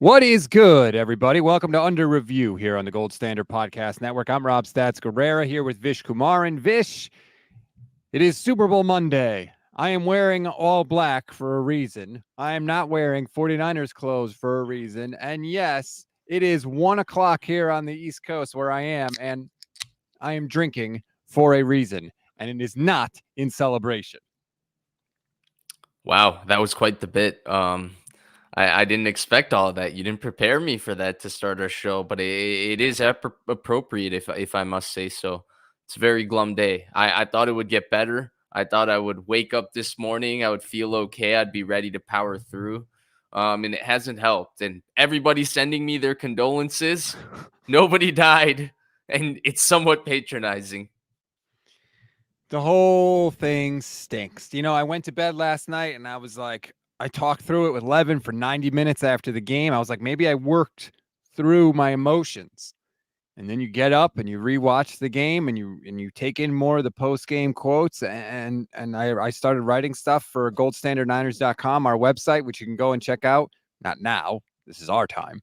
What is good, everybody? Welcome to Under Review here on the Gold Standard Podcast Network. I'm Rob Stats Guerrera here with Vish Kumaran. Vish, it is Super Bowl Monday. I am wearing all black for a reason. I am not wearing 49ers clothes for a reason. And yes, it is 1 o'clock here on the East Coast where I am, and I am drinking for a reason. And it is not in celebration. Wow, that was quite the bit. I didn't expect all of that. You didn't prepare me for that to start our show, but it is appropriate if I must say so. It's a very glum day. I thought it would get better. I thought I would wake up this morning. I would feel okay. I'd be ready to power through. And it hasn't helped. And everybody's sending me their condolences. Nobody died, and it's somewhat patronizing. The whole thing stinks. I went to bed last night and I was like, I talked through it with Levin for 90 minutes after the game. I was like, maybe I worked through my emotions. And then you get up and you rewatch the game and you take in more of the post-game quotes. And I started writing stuff for goldstandardniners.com, our website, which you can go and check out. Not now. This is our time.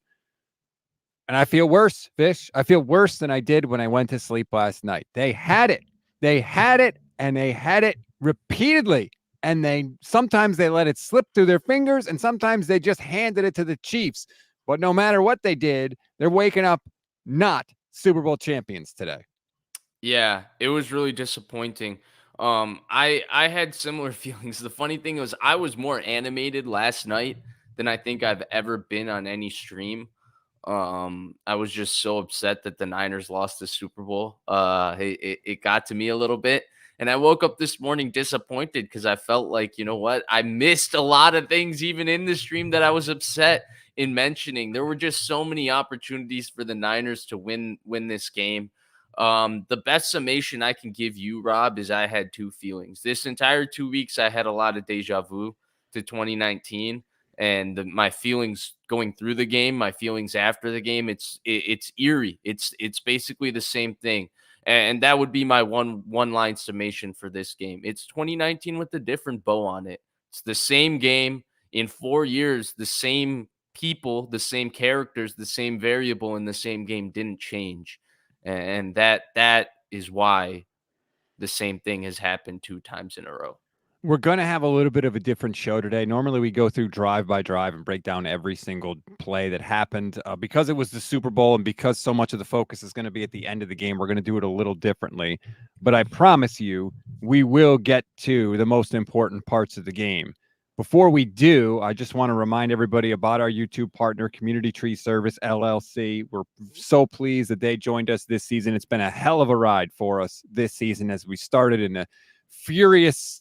And I feel worse, Fish. I feel worse than I did when I went to sleep last night. They had it. They had it, and they had it repeatedly. And sometimes they let it slip through their fingers, and sometimes they just handed it to the Chiefs. But no matter what they did, they're waking up not Super Bowl champions today. Yeah, it was really disappointing. I had similar feelings. The funny thing was I was more animated last night than I think I've ever been on any stream. I was just so upset that the Niners lost the Super Bowl. It got to me a little bit. And I woke up this morning disappointed because I felt like, you know what? I missed a lot of things even in the stream that I was upset in mentioning. There were just so many opportunities for the Niners to win this game. The best summation I can give you, Rob, is I had two feelings. This entire 2 weeks, I had a lot of deja vu to 2019, and my feelings going through the game, my feelings after the game, it's eerie. It's basically the same thing, and that would be my one line summation for this game. It's 2019 with a different bow on it. It's the same game in 4 years. The same people, the same characters, the same variable in the same game didn't change. And that is why the same thing has happened 2 times in a row. We're going to have a little bit of a different show today. Normally, we go through drive by drive and break down every single play that happened. Because it was the Super Bowl and because so much of the focus is going to be at the end of the game, we're going to do it a little differently. But I promise you, we will get to the most important parts of the game. Before we do, I just want to remind everybody about our YouTube partner, Community Tree Service, LLC. We're so pleased that they joined us this season. It's been a hell of a ride for us this season as we started in a furious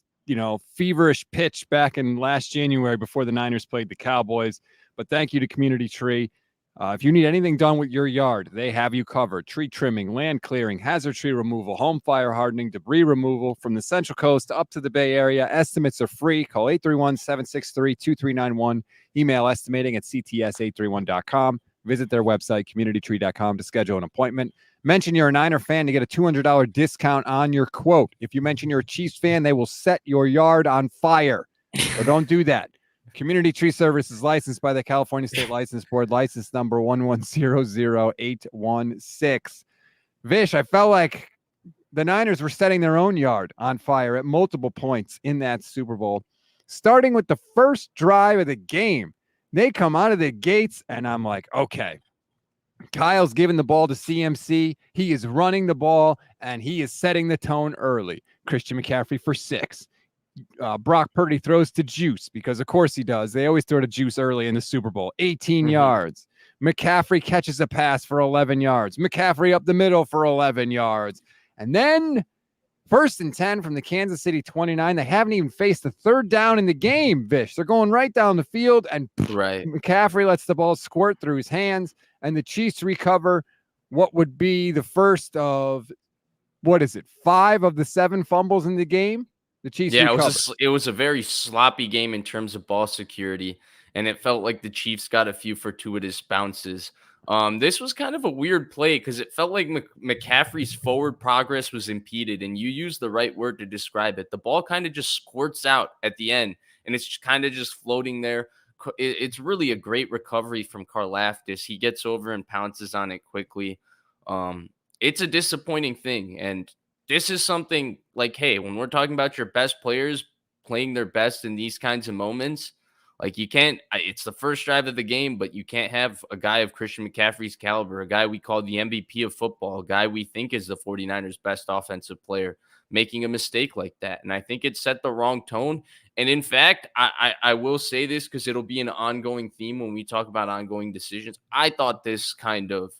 feverish pitch back in last January before the Niners played the Cowboys. But thank you to Community Tree. If you need anything done with your yard, they have you covered. Tree trimming, land clearing, hazard tree removal, home fire hardening, debris removal from the Central Coast up to the Bay Area. Estimates are free. Call 831-763-2391. Email estimating at cts831.com. Visit their website, communitytree.com, to schedule an appointment. Mention you're a Niner fan to get a $200 discount on your quote. If you mention you're a Chiefs fan, they will set your yard on fire. So don't do that. Community Tree Service is licensed by the California State License Board, license number 1100816. Vish, I felt like the Niners were setting their own yard on fire at multiple points in that Super Bowl, starting with the first drive of the game. They come out of the gates, and I'm like, okay, Kyle's giving the ball to CMC. He is running the ball, and he is setting the tone early. Christian McCaffrey for 6. Brock Purdy throws to Juice because, of course, he does. They always throw to Juice early in the Super Bowl. 18 yards. McCaffrey catches a pass for 11 yards. McCaffrey up the middle for 11 yards. And then 1st and 10 from the Kansas City 29. They haven't even faced a third down in the game, Vish. They're going right down the field, and McCaffrey lets the ball squirt through his hands, and the Chiefs recover what would be the first of, 5 of the 7 fumbles in the game? The Chiefs recovered. It was a very sloppy game in terms of ball security, and it felt like the Chiefs got a few fortuitous bounces. This was kind of a weird play because it felt like McCaffrey's forward progress was impeded, and you used the right word to describe it. The ball kind of just squirts out at the end, and it's kind of just floating there. it's really a great recovery from Karlaftis. He gets over and pounces on it quickly. It's a disappointing thing, and this is something like, hey, when we're talking about your best players playing their best in these kinds of moments, like you can't. It's the first drive of the game, but you can't have a guy of Christian McCaffrey's caliber, a guy we call the MVP of football, a guy we think is the 49ers' best offensive player, making a mistake like that. And I think it set the wrong tone. And in fact, I will say this because it'll be an ongoing theme when we talk about ongoing decisions. I thought this kind of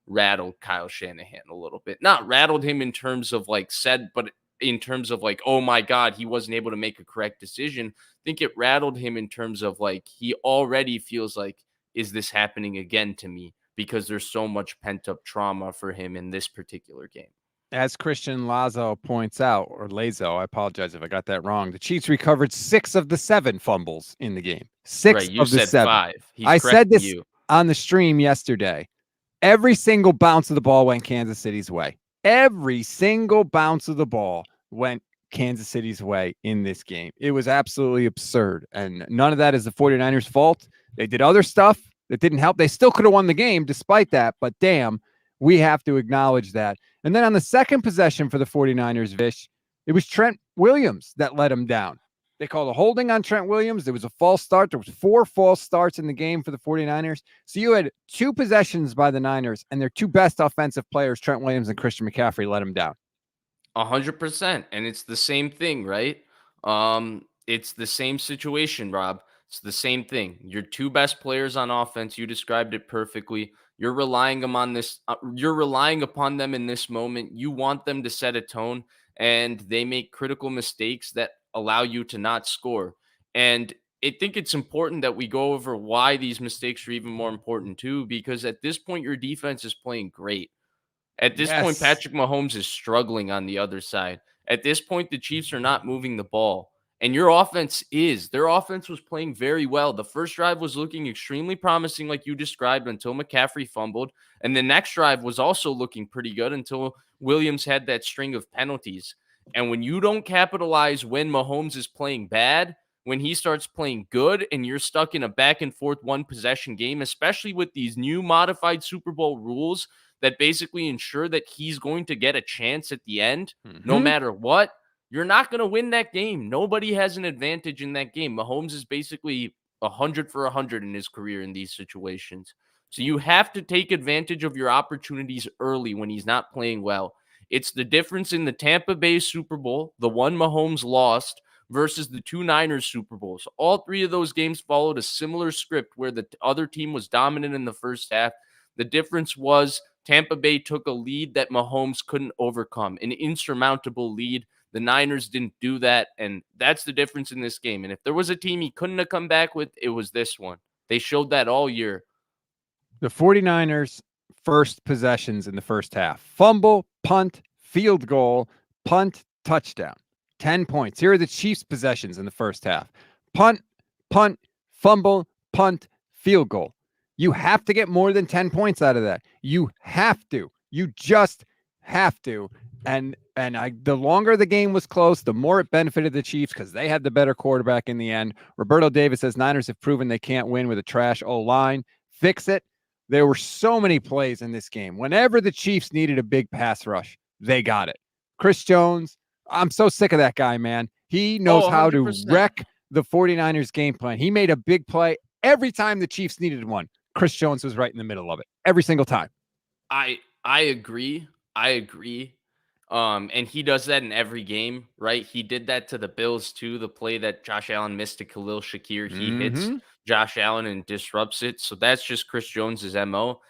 rattled Kyle Shanahan a little bit. Not rattled him in terms of like said, but in terms of like, oh my God, he wasn't able to make a correct decision. I think it rattled him in terms of like, he already feels like, is this happening again to me? Because there's so much pent up trauma for him in this particular game. As Christian Lazo points out, or Lazo, I apologize if I got that wrong. The Chiefs recovered 6 of the 7 fumbles in the game. 6 Right, you of the said 7. 5. He's I said correcting this you. on the stream yesterday. Every single bounce of the ball went Kansas City's way. Every single bounce of the ball went Kansas City's way in this game. It was absolutely absurd. And none of that is the 49ers' fault. They did other stuff that didn't help. They still could have won the game despite that. But damn, we have to acknowledge that. And then on the second possession for the 49ers, Vish, it was Trent Williams that let him down. They called a holding on Trent Williams. There was a false start. There was 4 false starts in the game for the 49ers. So you had 2 possessions by the Niners, and their 2 best offensive players, Trent Williams and Christian McCaffrey, let him down. 100%. And it's the same thing, right? It's the same situation, Rob. It's the same thing. Your 2 best players on offense, you described it perfectly. You're relying upon them in this moment. You want them to set a tone, and they make critical mistakes that allow you to not score. And I think it's important that we go over why these mistakes are even more important too, because at this point, your defense is playing great. At this point, Yes. Patrick Mahomes is struggling on the other side. At this point, the Chiefs are not moving the ball. And your offense is. Their offense was playing very well. The first drive was looking extremely promising, like you described, until McCaffrey fumbled. And the next drive was also looking pretty good until Williams had that string of penalties. And when you don't capitalize when Mahomes is playing bad, when he starts playing good, and you're stuck in a back and forth 1 possession game, especially with these new modified Super Bowl rules that basically ensure that he's going to get a chance at the end, no matter what, you're not going to win that game. Nobody has an advantage in that game. Mahomes is basically 100 for 100 in his career in these situations. So you have to take advantage of your opportunities early when he's not playing well. It's the difference in the Tampa Bay Super Bowl, the one Mahomes lost, versus the 2 Niners Super Bowls. All 3 of those games followed a similar script where the other team was dominant in the first half. The difference was Tampa Bay took a lead that Mahomes couldn't overcome, an insurmountable lead. The Niners didn't do that, and that's the difference in this game. And if there was a team he couldn't have come back with, it was this one. They showed that all year. The 49ers' first possessions in the first half: fumble, punt, field goal, punt, touchdown. 10 points. Here are the Chiefs' possessions in the first half: punt, fumble, punt, field goal. You have to get more than 10 points out of that. You have to. You just have to. And the longer the game was close, the more it benefited the Chiefs because they had the better quarterback in the end. Roberto Davis says Niners have proven they can't win with a trash O-line. Fix it. There were so many plays in this game. Whenever the Chiefs needed a big pass rush, they got it. Chris Jones, I'm so sick of that guy, man. He knows how to wreck the 49ers game plan. He made a big play every time the Chiefs needed one. Chris Jones was right in the middle of it every single time. I agree. And he does that in every game, right? He did that to the Bills too. The play that Josh Allen missed to Khalil Shakir, he hits Josh Allen and disrupts it. So that's just Chris Jones's MO.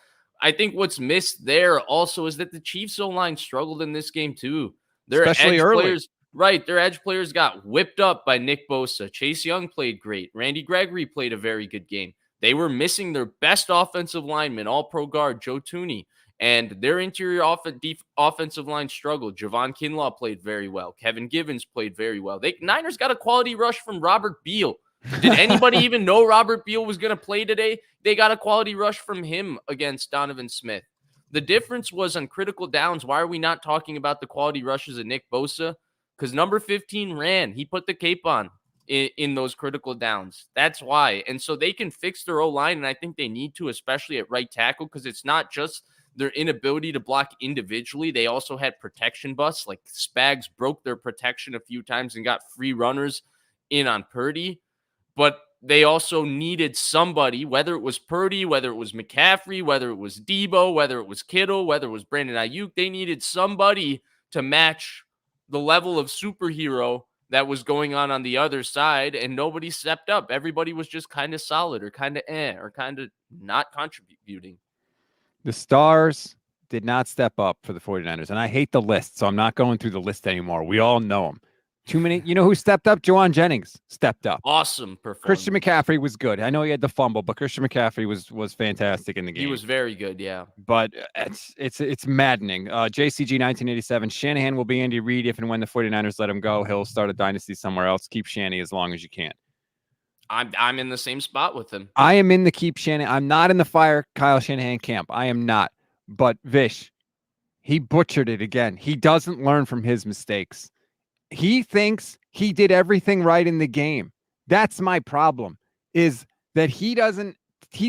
I think what's missed there also is that the Chiefs O-line struggled in this game too. Especially early. Players, right? Their edge players got whipped up by Nick Bosa. Chase Young played great. Randy Gregory played a very good game. They were missing their best offensive lineman, all-pro guard Joe Thuney, and their interior offensive line struggled. Javon Kinlaw played very well. Kevin Givens played very well. Niners got a quality rush from Robert Beal. Did anybody even know Robert Beal was going to play today? They got a quality rush from him against Donovan Smith. The difference was on critical downs. Why are we not talking about the quality rushes of Nick Bosa? Because number 15 ran. He put the cape on. in those critical downs. That's why. And so they can fix their O-line, and I think they need to, especially at right tackle, because it's not just their inability to block individually. They also had protection busts. Like Spags broke their protection a few times and got free runners in on Purdy. But they also needed somebody, whether it was Purdy, whether it was McCaffrey, whether it was Debo, whether it was Kittle, whether it was Brandon Ayuk. They needed somebody to match the level of superhero that was going on the other side, and nobody stepped up. Everybody was just kind of solid or kind of or kind of not contributing. The stars did not step up for the 49ers, and I hate the list, so I'm not going through the list anymore. We all know them. Too many. You know who stepped up? Juwan Jennings stepped up. Awesome performance. Christian McCaffrey was good. I know he had the fumble, but Christian McCaffrey was fantastic in the game. He was very good, yeah. But it's maddening. JCG 1987. Shanahan will be Andy Reid if and when the 49ers let him go. He'll start a dynasty somewhere else. Keep Shanny as long as you can. I'm in the same spot with him. I am in the keep Shanahan. I'm not in the fire Kyle Shanahan camp. I am not. But Vish, he butchered it again. He doesn't learn from his mistakes. He thinks he did everything right in the game. That's my problem, is that he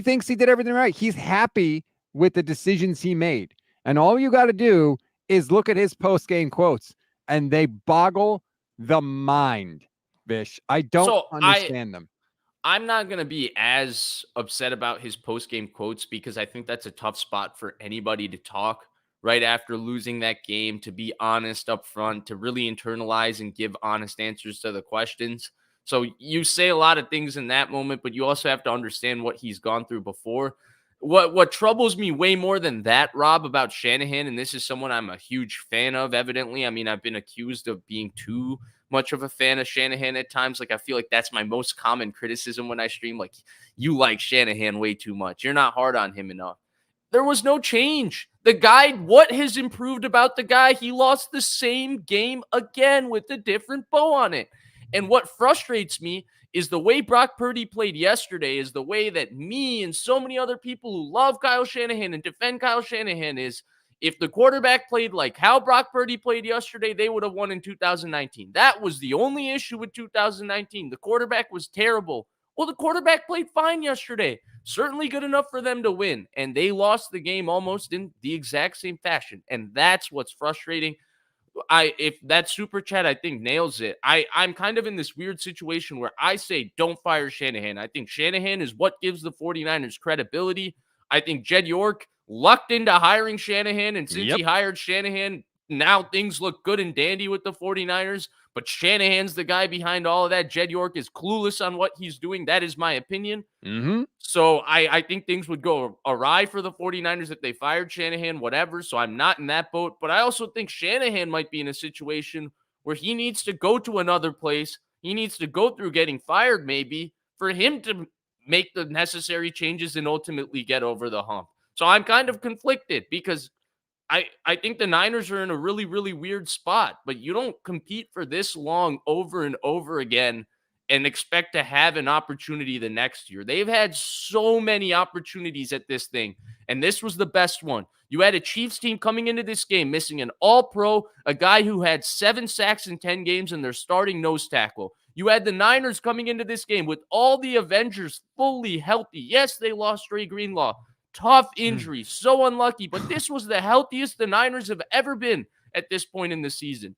thinks he did everything right. He's happy with the decisions he made. And all you got to do is look at his post-game quotes, and they boggle the mind, Vish. I don't understand them. I'm not going to be as upset about his post-game quotes because I think that's a tough spot for anybody to talk right after losing that game, to be honest up front, to really internalize and give honest answers to the questions. So you say a lot of things in that moment, but you also have to understand what he's gone through before. What troubles me way more than that, Rob, about Shanahan, and this is someone I'm a huge fan of, evidently. I mean, I've been accused of being too much of a fan of Shanahan at times. Like, I feel like that's my most common criticism when I stream. Like, you like Shanahan way too much. You're not hard on him enough. There was no change. The guy, what has improved about the guy? He lost the same game again with a different bow on it. And what frustrates me is the way Brock Purdy played yesterday, is the way that me and so many other people who love Kyle Shanahan and defend Kyle Shanahan is, if the quarterback played like how Brock Purdy played yesterday, they would have won in 2019. That was the only issue with 2019. The quarterback was terrible. Well, the quarterback played fine yesterday. Certainly good enough for them to win. And they lost the game almost in the exact same fashion. And that's what's frustrating. If that super chat, I think, nails it. I'm kind of in this weird situation where I say don't fire Shanahan. I think Shanahan is what gives the 49ers credibility. I think Jed York lucked into hiring Shanahan, and since he hired Shanahan, now things look good and dandy with the 49ers. But Shanahan's the guy behind all of that. Jed York is clueless on what he's doing. That is my opinion. So I think things would go awry for the 49ers if they fired Shanahan, whatever. So I'm not in that boat. But I also think Shanahan might be in a situation where he needs to go to another place. He needs to go through getting fired maybe for him to make the necessary changes and ultimately get over the hump. So I'm kind of conflicted because I think the Niners are in a really, really weird spot, but you don't compete for this long over and over again and expect to have an opportunity the next year. They've had so many opportunities at this thing, and this was the best one. You had a Chiefs team coming into this game missing an all-pro, a guy who had 7 sacks in 10 games, and their starting nose tackle. You had the Niners coming into this game with all the Avengers fully healthy. Yes, they lost Dre Greenlaw. Tough injury, so unlucky, but this was the healthiest the Niners have ever been at this point in the season.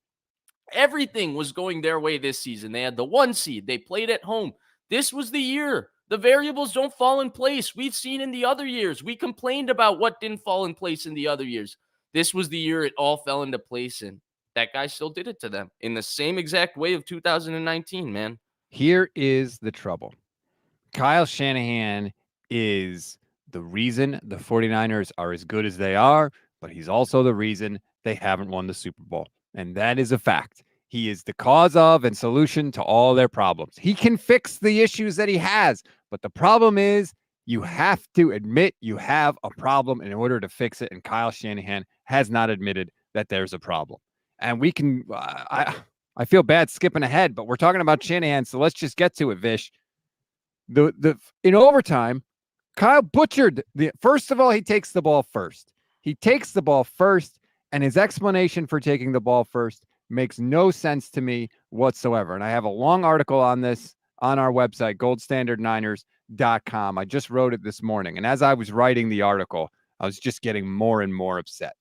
Everything was going their way this season. They had the 1 seed. They played at home. This was the year. The variables don't fall in place. We've seen in the other years. We complained about what didn't fall in place in the other years. This was the year it all fell into place, and that guy still did it to them in the same exact way of 2019, man. Here is the trouble. Kyle Shanahan is the reason the 49ers are as good as they are, but he's also the reason they haven't won the Super Bowl. And that is a fact. He is the cause of and solution to all their problems. He can fix the issues that he has, but the problem is you have to admit you have a problem in order to fix it. And Kyle Shanahan has not admitted that there's a problem. And we can, I feel bad skipping ahead, but we're talking about Shanahan, so let's just get to it, Vish. In overtime, Kyle butchered first of all, he takes the ball first. He takes the ball first, and his explanation for taking the ball first makes no sense to me whatsoever. And I have a long article on this on our website, goldstandardniners.com. I just wrote it this morning. And as I was writing the article, I was just getting more and more upset.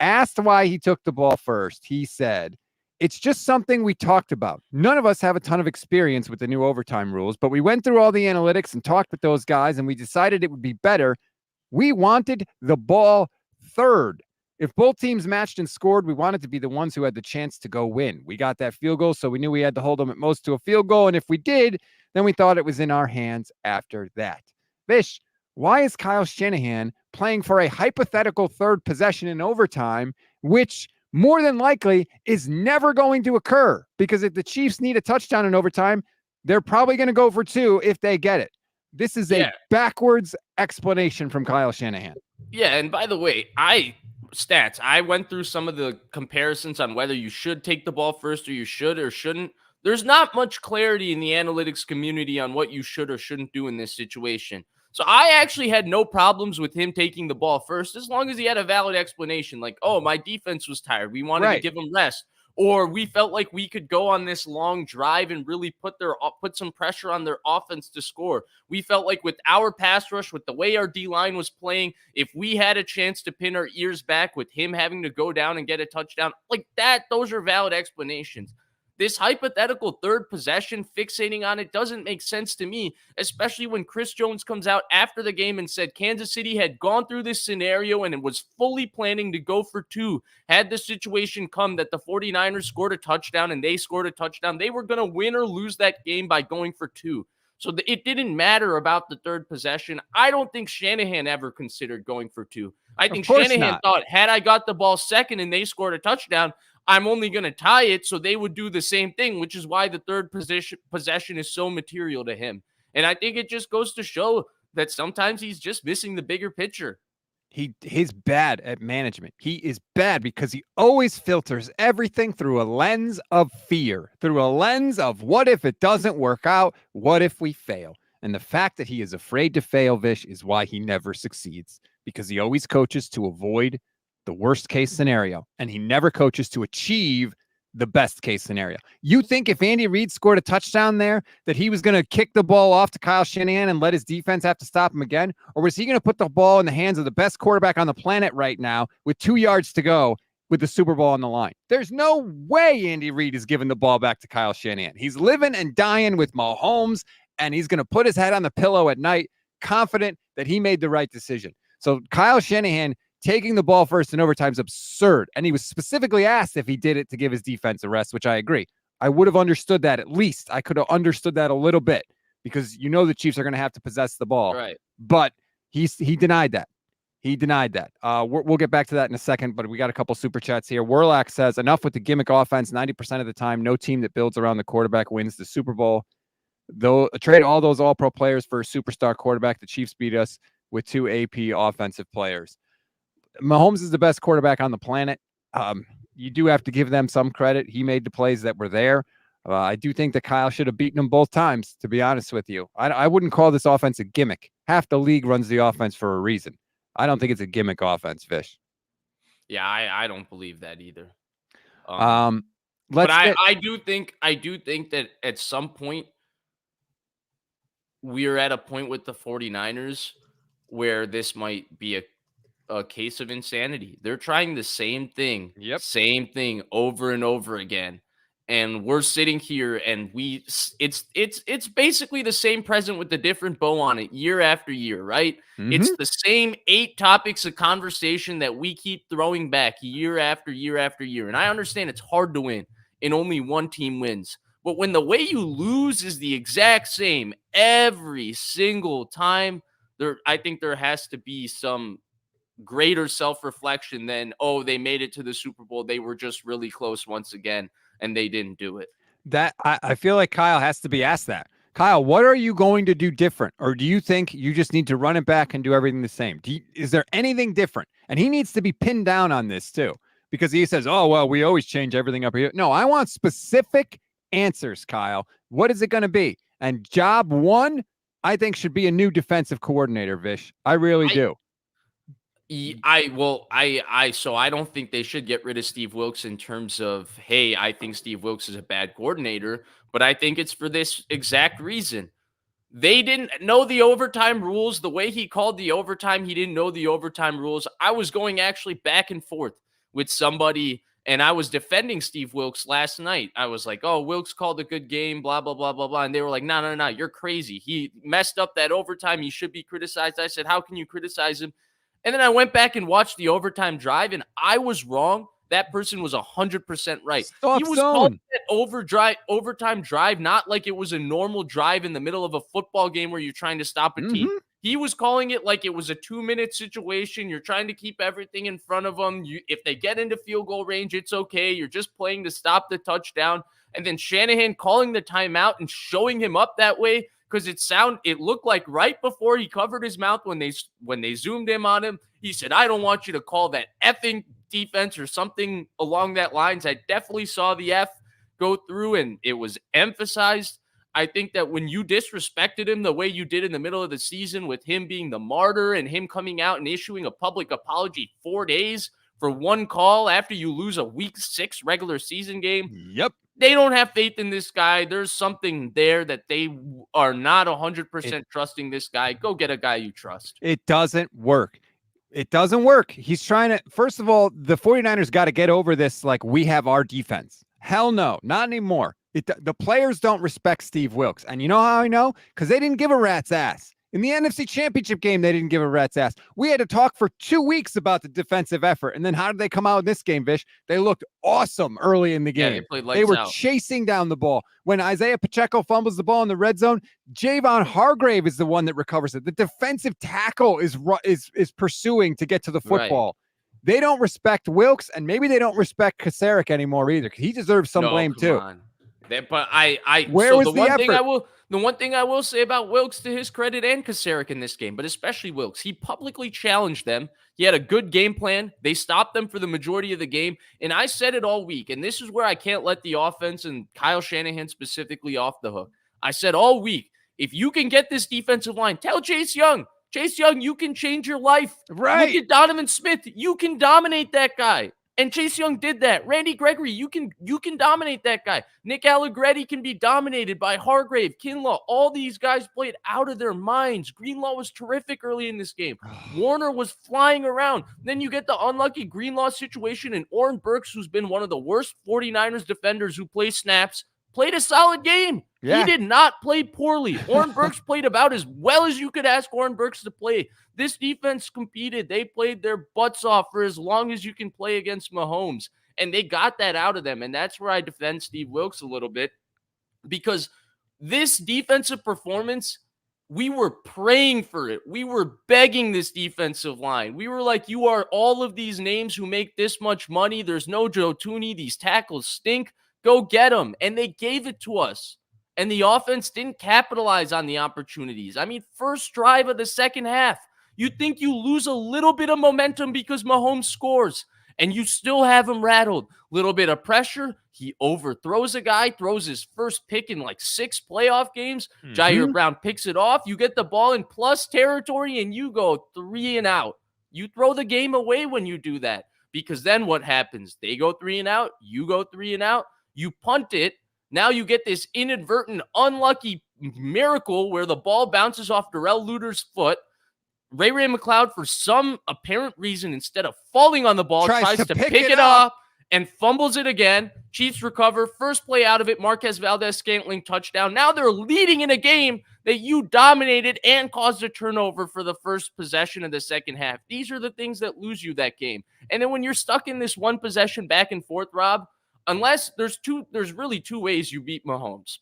Asked why he took the ball first, he said, "It's just something we talked about. None of us have a ton of experience with the new overtime rules, but we went through all the analytics and talked with those guys, and we decided it would be better. We wanted the ball third. If both teams matched and scored, we wanted to be the ones who had the chance to go win. We got that field goal, so we knew we had to hold them at most to a field goal, and if we did, then we thought it was in our hands after that." Vish, why is Kyle Shanahan playing for a hypothetical third possession in overtime, which more than likely is never going to occur? Because if the Chiefs need a touchdown in overtime, they're probably going to go for two if they get it. This is a backwards explanation from Kyle Shanahan. Yeah, and by the way, I went through some of the comparisons on whether you should take the ball first or you should or shouldn't. There's not much clarity in the analytics community on what you should or shouldn't do in this situation. So I actually had no problems with him taking the ball first as long as he had a valid explanation like, oh, my defense was tired. We wanted to give them rest. Or we felt like we could go on this long drive and really put some pressure on their offense to score. We felt like with our pass rush, with the way our D-line was playing, if we had a chance to pin our ears back with him having to go down and get a touchdown, like that, those are valid explanations. This hypothetical third possession, fixating on it doesn't make sense to me, especially when Chris Jones comes out after the game and said Kansas City had gone through this scenario and it was fully planning to go for two. Had the situation come that the 49ers scored a touchdown and they scored a touchdown, they were going to win or lose that game by going for two. So it didn't matter about the third possession. I don't think Shanahan ever considered going for two. I think Shanahan thought, had I got the ball second and they scored a touchdown, I'm only going to tie it, so they would do the same thing, which is why the third possession is so material to him. And I think it just goes to show that sometimes he's just missing the bigger picture. He's bad at management. He is bad because he always filters everything through a lens of fear, through a lens of what if it doesn't work out? What if we fail? And the fact that he is afraid to fail, Vish, is why he never succeeds, because he always coaches to avoid the worst case scenario, and he never coaches to achieve the best case scenario. You think if Andy Reid scored a touchdown there that he was going to kick the ball off to Kyle Shanahan and let his defense have to stop him again? Or was he going to put the ball in the hands of the best quarterback on the planet right now with 2 yards to go with the Super Bowl on the line? There's no way Andy Reid is giving the ball back to Kyle Shanahan. He's living and dying with Mahomes, and he's going to put his head on the pillow at night, confident that he made the right decision. So Kyle Shanahan taking the ball first in overtime is absurd. And he was specifically asked if he did it to give his defense a rest, which I agree. I would have understood that at least. I could have understood that a little bit because you know the Chiefs are going to have to possess the ball. Right. But he denied that. He denied that. We'll get back to that in a second, but we got a couple super chats here. Warlock says, enough with the gimmick offense. 90% of the time, no team that builds around the quarterback wins the Super Bowl. Though trade all those all-pro players for a superstar quarterback. The Chiefs beat us with 2 AP offensive players. Mahomes is the best quarterback on the planet. You do have to give them some credit. He made the plays that were there. I do think that Kyle should have beaten him both times, to be honest with you. I wouldn't call this offense a gimmick. Half the league runs the offense for a reason. I don't think it's a gimmick offense, Vish. Yeah, I don't believe that either. But I do think that at some point we are at a point with the 49ers where this might be a case of insanity. They're trying the same thing, same thing over and over again. And we're sitting here and it's basically the same present with a different bow on it year after year, right? Mm-hmm. It's the same 8 topics of conversation that we keep throwing back year after year after year. And I understand it's hard to win and only one team wins. But when the way you lose is the exact same every single time, I think there has to be some greater self-reflection than, oh, they made it to the Super Bowl. They were just really close once again, and they didn't do it. That I feel like Kyle has to be asked that. Kyle, what are you going to do different? Or do you think you just need to run it back and do everything the same? Is there anything different? And he needs to be pinned down on this too, because he says, oh, well, we always change everything up here. No, I want specific answers, Kyle. What is it going to be? And job 1, I think, should be a new defensive coordinator, Vish. I really do. So I don't think they should get rid of Steve Wilkes in terms of, hey, I think Steve Wilkes is a bad coordinator, but I think it's for this exact reason. They didn't know the overtime rules. The way he called the overtime, he didn't know the overtime rules. I was going actually back and forth with somebody, and I was defending Steve Wilkes last night. I was like, oh, Wilkes called a good game, blah, blah, blah, blah, blah. And they were like, no, no, no, you're crazy. He messed up that overtime. He should be criticized. I said, how can you criticize him? And then I went back and watched the overtime drive, and I was wrong. That person was 100% right. He Soft was calling zone. that overtime drive not like it was a normal drive in the middle of a football game where you're trying to stop a team. He was calling it like it was a 2-minute situation. You're trying to keep everything in front of them. If they get into field goal range, it's okay. You're just playing to stop the touchdown. And then Shanahan calling the timeout and showing him up that way because it looked like right before he covered his mouth when they zoomed in on him, he said, I don't want you to call that effing defense or something along that lines. I definitely saw the F go through and it was emphasized. I think that when you disrespected him the way you did in the middle of the season with him being the martyr and him coming out and issuing a public apology 4 days for one call after you lose a week 6 regular season game. Yep. They don't have faith in this guy. There's something there that they are not 100% trusting this guy. Go get a guy you trust. It doesn't work. It doesn't work. He's trying to, first of all, the 49ers got to get over this, like, we have our defense. Hell no, not anymore. The players don't respect Steve Wilkes. And you know how I know? Because they didn't give a rat's ass. In the NFC Championship game, they didn't give a rat's ass. We had to talk for 2 weeks about the defensive effort. And then how did they come out in this game, Vish? They looked awesome early in the game. Yeah, they played lights They were out. chasing down the ball. When Isaiah Pacheco fumbles the ball in the red zone, Javon Hargrave is the one that recovers it. The defensive tackle is pursuing to get to the football. Right. They don't respect Wilkes, and maybe they don't respect Kasarik anymore either. He deserves some blame too. But where was the effort? The one thing I will say about Wilkes, to his credit, and Kasarik in this game, but especially Wilkes, he publicly challenged them. He had a good game plan. They stopped them for the majority of the game. And I said it all week, and this is where I can't let the offense and Kyle Shanahan specifically off the hook. I said all week, if you can get this defensive line, tell Chase Young, you can change your life. Right. Look at Donovan Smith. You can dominate that guy. And Chase Young did that. Randy Gregory, you can dominate that guy. Nick Allegretti can be dominated by Hargrave, Kinlaw. All these guys played out of their minds. Greenlaw was terrific early in this game. Warner was flying around. Then you get the unlucky Greenlaw situation, and Oren Burks, who's been one of the worst 49ers defenders who play snaps, played a solid game. Yeah. He did not play poorly. Oren Burks played about as well as you could ask Oren Burks to play. This defense competed. They played their butts off for as long as you can play against Mahomes. And they got that out of them. And that's where I defend Steve Wilkes a little bit. Because this defensive performance, we were praying for it. We were begging this defensive line. We were like, you are all of these names who make this much money. There's no Joe Tooney. These tackles stink. Go get them. And they gave it to us. And the offense didn't capitalize on the opportunities. I mean, first drive of the second half, you think you lose a little bit of momentum because Mahomes scores, and you still have him rattled. Little bit of pressure. He overthrows a guy, throws his first pick in like 6 playoff games. Jair Brown picks it off. You get the ball in plus territory, and you go 3 and out. You throw the game away when you do that, because then what happens? They go 3 and out. You go 3 and out. You punt it. Now you get this inadvertent, unlucky miracle where the ball bounces off Darrell Luter's foot. Ray McLeod, for some apparent reason, instead of falling on the ball, tries to pick it up and fumbles it again. Chiefs recover. First play out of it, Marquez Valdez-Scantling touchdown. Now they're leading in a game that you dominated and caused a turnover for the first possession of the second half. These are the things that lose you that game. And then when you're stuck in this one possession back and forth, Rob, unless there's really 2 ways you beat Mahomes.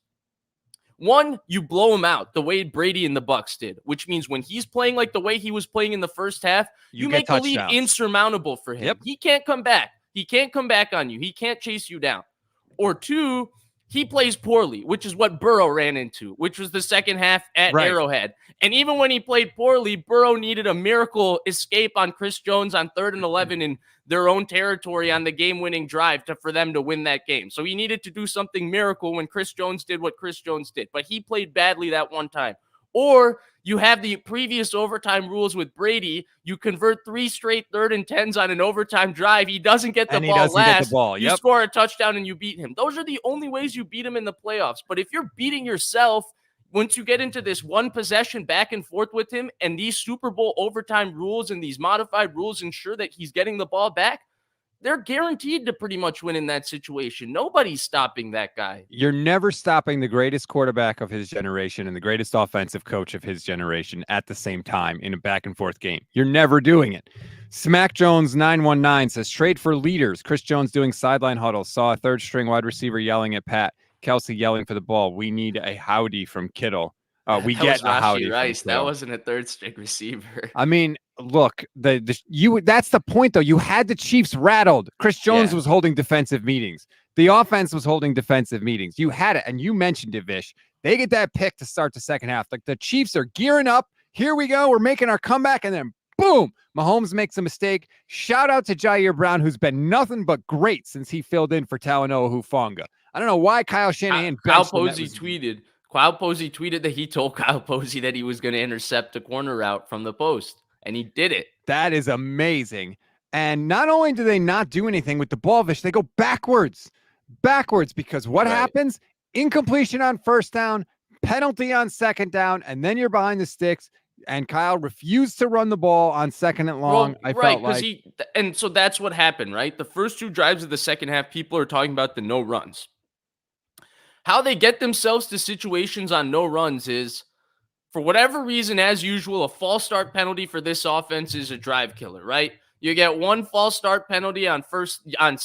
One, you blow him out the way Brady and the Bucs did, which means when he's playing like the way he was playing in the first half, you make the lead insurmountable for him. Yep. He can't come back. He can't come back on you. He can't chase you down. Or 2, he plays poorly, which is what Burrow ran into, which was the second half at Arrowhead. And even when he played poorly, Burrow needed a miracle escape on Chris Jones on 3rd and 11 in their own territory on the game-winning drive for them to win that game. So he needed to do something miracle when Chris Jones did what Chris Jones did. But he played badly that one time. Or you have the previous overtime rules with Brady. You convert 3 straight 3rd and 10s on an overtime drive. He doesn't get the And he ball doesn't get the last. ball. You Yep. score a touchdown and you beat him. Those are the only ways you beat him in the playoffs. But if you're beating yourself, once you get into this one possession back and forth with him, and these Super Bowl overtime rules and these modified rules ensure that he's getting the ball back, they're guaranteed to pretty much win in that situation. Nobody's stopping that guy. You're never stopping the greatest quarterback of his generation and the greatest offensive coach of his generation at the same time in a back and forth game. You're never doing it. Smack Jones 919 says trade for leaders. Chris Jones doing sideline huddles. Saw a third string wide receiver yelling at Pat Kelsey yelling for the ball. We need a howdy from Kittle. We That get was a howdy Rashee Rice. from That Kittle. wasn't a third string receiver. I mean, look, that's the point though. You had the Chiefs rattled. Chris Jones was holding defensive meetings. The offense was holding defensive meetings. You had it, and you mentioned it, Vish. They get that pick to start the second half. Like the Chiefs are gearing up. Here we go. We're making our comeback, and then boom, Mahomes makes a mistake. Shout out to Jair Brown, who's been nothing but great since he filled in for Talanoa Hufanga. I don't know why Kyle Shanahan benched him. Kyle Posey tweeted that he told Kyle Posey that he was going to intercept a corner route from the post, and he did it. That is amazing. And not only do they not do anything with the ball, Vish, they go backwards because what happens? Incompletion on first down, penalty on second down, and then you're behind the sticks. And Kyle refused to run the ball on second and long. And so that's what happened, right? The first 2 drives of the second half, people are talking about the no runs. How they get themselves to situations on no runs is, for whatever reason, as usual, a false start penalty for this offense is a drive killer, right? You get 1 false start penalty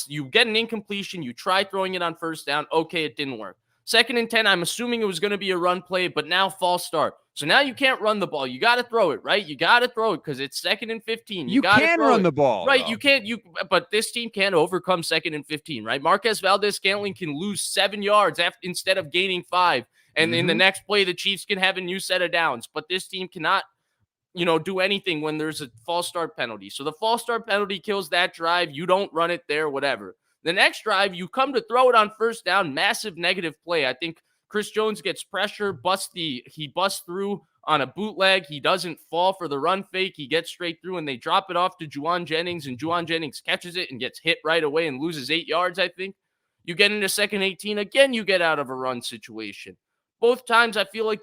you get an incompletion, you try throwing it on first down, okay, it didn't work. 2nd and 10, I'm assuming it was going to be a run play, but now false start. So now you can't run the ball. You got to throw it, right? You got to throw it because it's 2nd and 15. You can run the ball, right? Though. You can't. But this team can't overcome 2nd and 15, right? Marquez Valdez-Scantling can lose 7 yards instead of gaining 5, and in the next play, the Chiefs can have a new set of downs. But this team cannot, do anything when there's a false start penalty. So the false start penalty kills that drive. You don't run it there, whatever. The next drive, you come to throw it on first down, massive negative play. I think Chris Jones gets pressure, he busts through on a bootleg. He doesn't fall for the run fake. He gets straight through, and they drop it off to Juwan Jennings, and Juwan Jennings catches it and gets hit right away and loses 8 yards, I think. You get into 2nd 18. Again, you get out of a run situation. Both times, I feel like,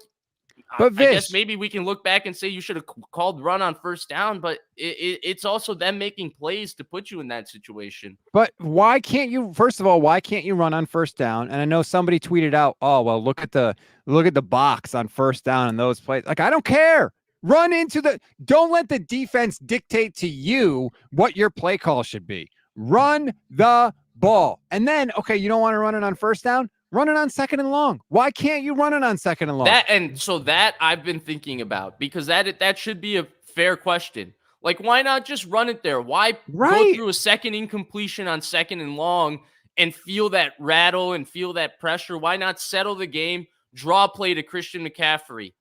but Vish, I guess maybe we can look back and say you should have called run on first down, but it's also them making plays to put you in that situation. But why can't you, first of all, why can't you run on first down? And I know somebody tweeted out, oh, well, look at the box on first down and those plays. Like, I don't care. Run into don't let the defense dictate to you what your play call should be. Run the ball. And then, okay, you don't want to run it on first down? Run it on 2nd and long. Why can't you run it on 2nd and long? That I've been thinking about, because that should be a fair question. Like, why not just run it there? Why go through a second incompletion on 2nd and long and feel that rattle and feel that pressure? Why not settle the game, draw a play to Christian McCaffrey?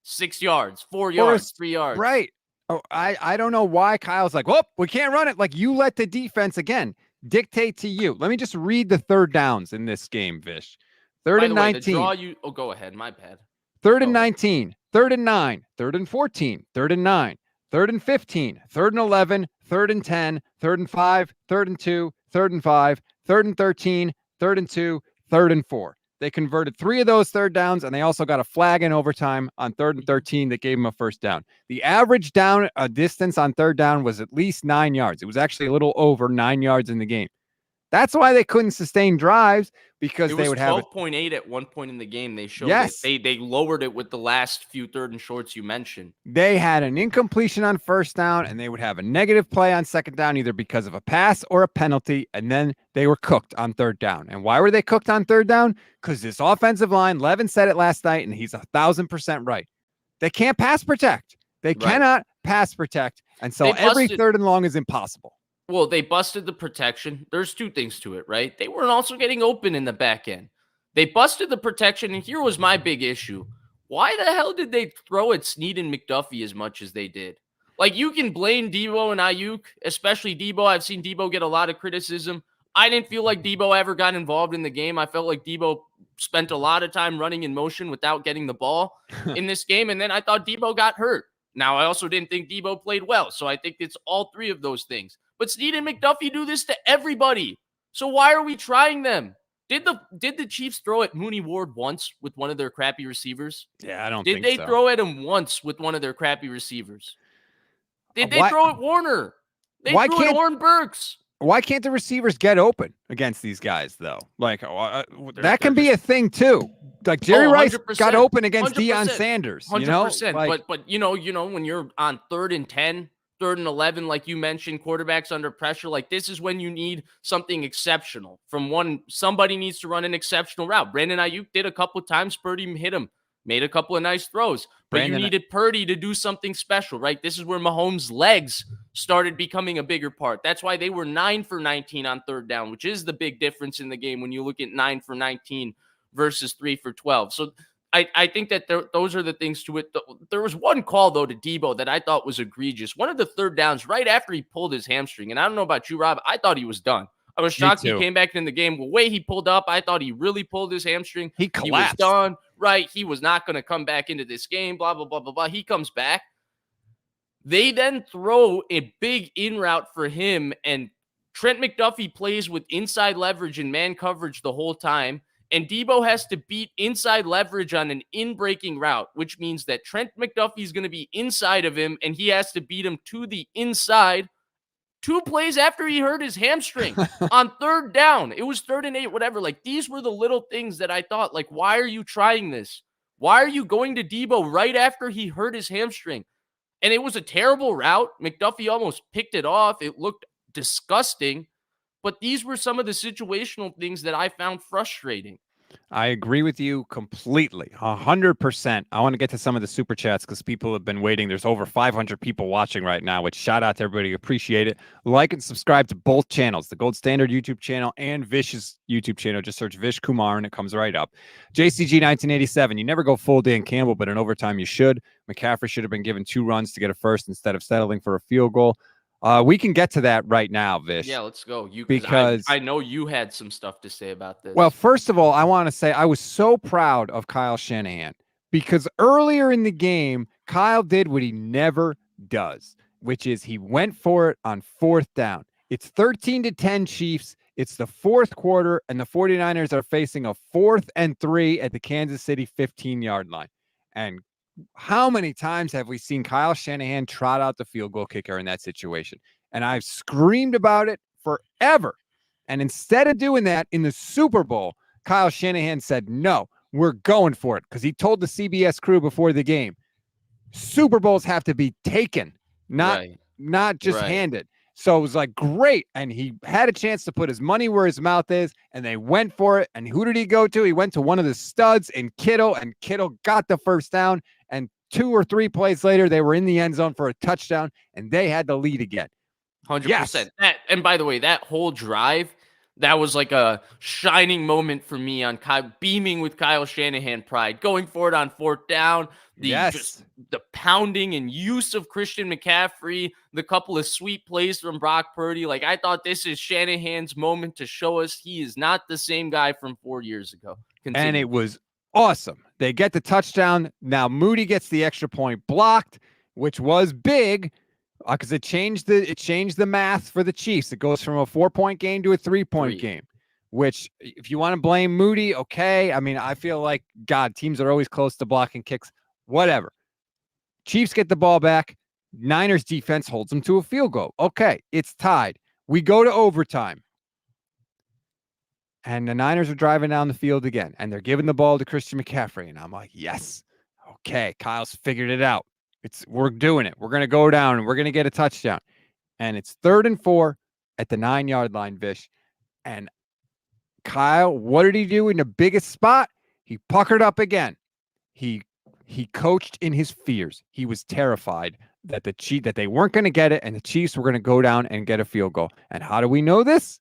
6 yards, 4 yards, 3 yards. Right. Oh, I don't know why Kyle's like, well, we can't run it. Like, you let the defense, again, dictate to you. Let me just read the third downs in this game, Vish. 3rd and 19. Go ahead. My bad. 3rd and 19, 3rd and 9, 3rd and 14, 3rd and 9, 3rd and 15, 3rd and 11, 3rd and 10, 3rd and 5, 3rd and 2, 3rd and 5, 3rd and 13, 3rd and 2, 3rd and 4. They converted 3 of those third downs, and they also got a flag in overtime on 3rd and 13 that gave them a first down. The average down distance on 3rd down was at least 9 yards. It was actually a little over 9 yards in the game. That's why they couldn't sustain drives, because they would have 12.8 at one point in the game. They showed they lowered it with the last few 3rd and shorts you mentioned. They had an incompletion on first down, and they would have a negative play on 2nd down, either because of a pass or a penalty, and then they were cooked on 3rd down. And why were they cooked on 3rd down? Because this offensive line, Levin said it last night, and he's 1,000% right. They can't pass protect. They cannot pass protect, and so every 3rd and long is impossible. Well, they busted the protection. There's 2 things to it, right? They weren't also getting open in the back end. They busted the protection, and here was my big issue. Why the hell did they throw at Snead and McDuffie as much as they did? Like, you can blame Debo and Ayuk, especially Debo. I've seen Debo get a lot of criticism. I didn't feel like Debo ever got involved in the game. I felt like Debo spent a lot of time running in motion without getting the ball in this game. And then I thought Debo got hurt. Now, I also didn't think Debo played well. So I think it's all three of those things. But Snead and McDuffie do this to everybody. So why are we trying them? Did the Chiefs throw at Mooney Ward once with one of their crappy receivers? Yeah, I don't Did think they so. throw at him once with one of their crappy receivers? Did they Why- throw at Warner? They Why threw at can't- Oren Burks. Why can't the receivers get open against these guys, though? Like, that can they're be a thing, too. Like, Jerry Rice 100%, got open against 100%, Deion Sanders, you know? 100%. Like, But you know, when you're on 3rd and 10, 3rd and 11, like you mentioned, quarterbacks under pressure, like this is when you need something exceptional from somebody needs to run an exceptional route. Brandon Ayuk did a couple of times. Purdy hit him, made a couple of nice throws, but you needed Purdy to do something special, right? This is where Mahomes' legs started becoming a bigger part. That's why they were 9 for 19 on 3rd down, which is the big difference in the game when you look at 9 for 19 versus 3 for 12. So I think that those are the things to it. There was one call, though, to Debo that I thought was egregious. One of the 3rd downs right after he pulled his hamstring. And I don't know about you, Rob. I thought he was done. I was shocked he came back in the game. The way he pulled up, I thought he really pulled his hamstring. He collapsed. He was done. Right. He was not going to come back into this game, blah, blah, blah, blah, blah. He comes back. They then throw a big in route for him, and Trent McDuffie plays with inside leverage and man coverage the whole time. And Debo has to beat inside leverage on an in-breaking route, which means that Trent McDuffie is going to be inside of him, and he has to beat him to the inside 2 plays after he hurt his hamstring on 3rd down. It was 3rd and 8, whatever. Like, these were the little things that I thought, like, why are you trying this? Why are you going to Debo right after he hurt his hamstring? And it was a terrible route. McDuffie almost picked it off. It looked disgusting. But these were some of the situational things that I found frustrating. I agree with you completely, 100%. I want to get to some of the super chats because people have been waiting. There's over 500 people watching right now, which shout out to everybody. Appreciate it. Like and subscribe to both channels, the Gold Standard YouTube channel and Vish's YouTube channel. Just search Vish Kumaran. It comes right up. JCG 1987. You never go full Dan Campbell, but in overtime you should. McCaffrey should have been given 2 runs to get a first instead of settling for a field goal. We can get to that right now, Vish. Yeah, let's go. Because I know you had some stuff to say about this. Well, first of all, I want to say I was so proud of Kyle Shanahan because earlier in the game, Kyle did what he never does, which is he went for it on 4th down. It's 13-10 Chiefs. It's the 4th quarter, and the 49ers are facing a 4th and 3 at the Kansas City 15-yard line. And how many times have we seen Kyle Shanahan trot out the field goal kicker in that situation? And I've screamed about it forever. And instead of doing that in the Super Bowl, Kyle Shanahan said, no, we're going for it. Because he told the CBS crew before the game, Super Bowls have to be taken, not just handed. So it was like, great. And he had a chance to put his money where his mouth is, and they went for it. And who did he go to? He went to one of the studs in Kittle, and Kittle got the first down. And 2 or 3 plays later, they were in the end zone for a touchdown, and they had the lead again. 100%. Yes. And by the way, that whole drive, that was like a shining moment for me on beaming with Kyle Shanahan pride, going for it on 4th down, just the pounding and use of Christian McCaffrey, the couple of sweet plays from Brock Purdy. Like, I thought this is Shanahan's moment to show us he is not the same guy from 4 years ago. Continue. And it was awesome. They get the touchdown. Now Moody gets the extra point blocked, which was big because it changed the math for the Chiefs. It goes from a 4-point game to a 3-point game, which if you want to blame Moody, okay. I mean, I feel like, God, teams are always close to blocking kicks, whatever. Chiefs get the ball back. Niners defense holds them to a field goal. Okay, it's tied. We go to overtime. And the Niners are driving down the field again, and they're giving the ball to Christian McCaffrey. And I'm like, yes, okay, Kyle's figured it out. We're doing it. We're going to go down, and we're going to get a touchdown. And it's 3rd and 4 at the 9-yard line, Vish. And Kyle, what did he do in the biggest spot? He puckered up again. He coached in his fears. He was terrified that that they weren't going to get it, and the Chiefs were going to go down and get a field goal. And how do we know this?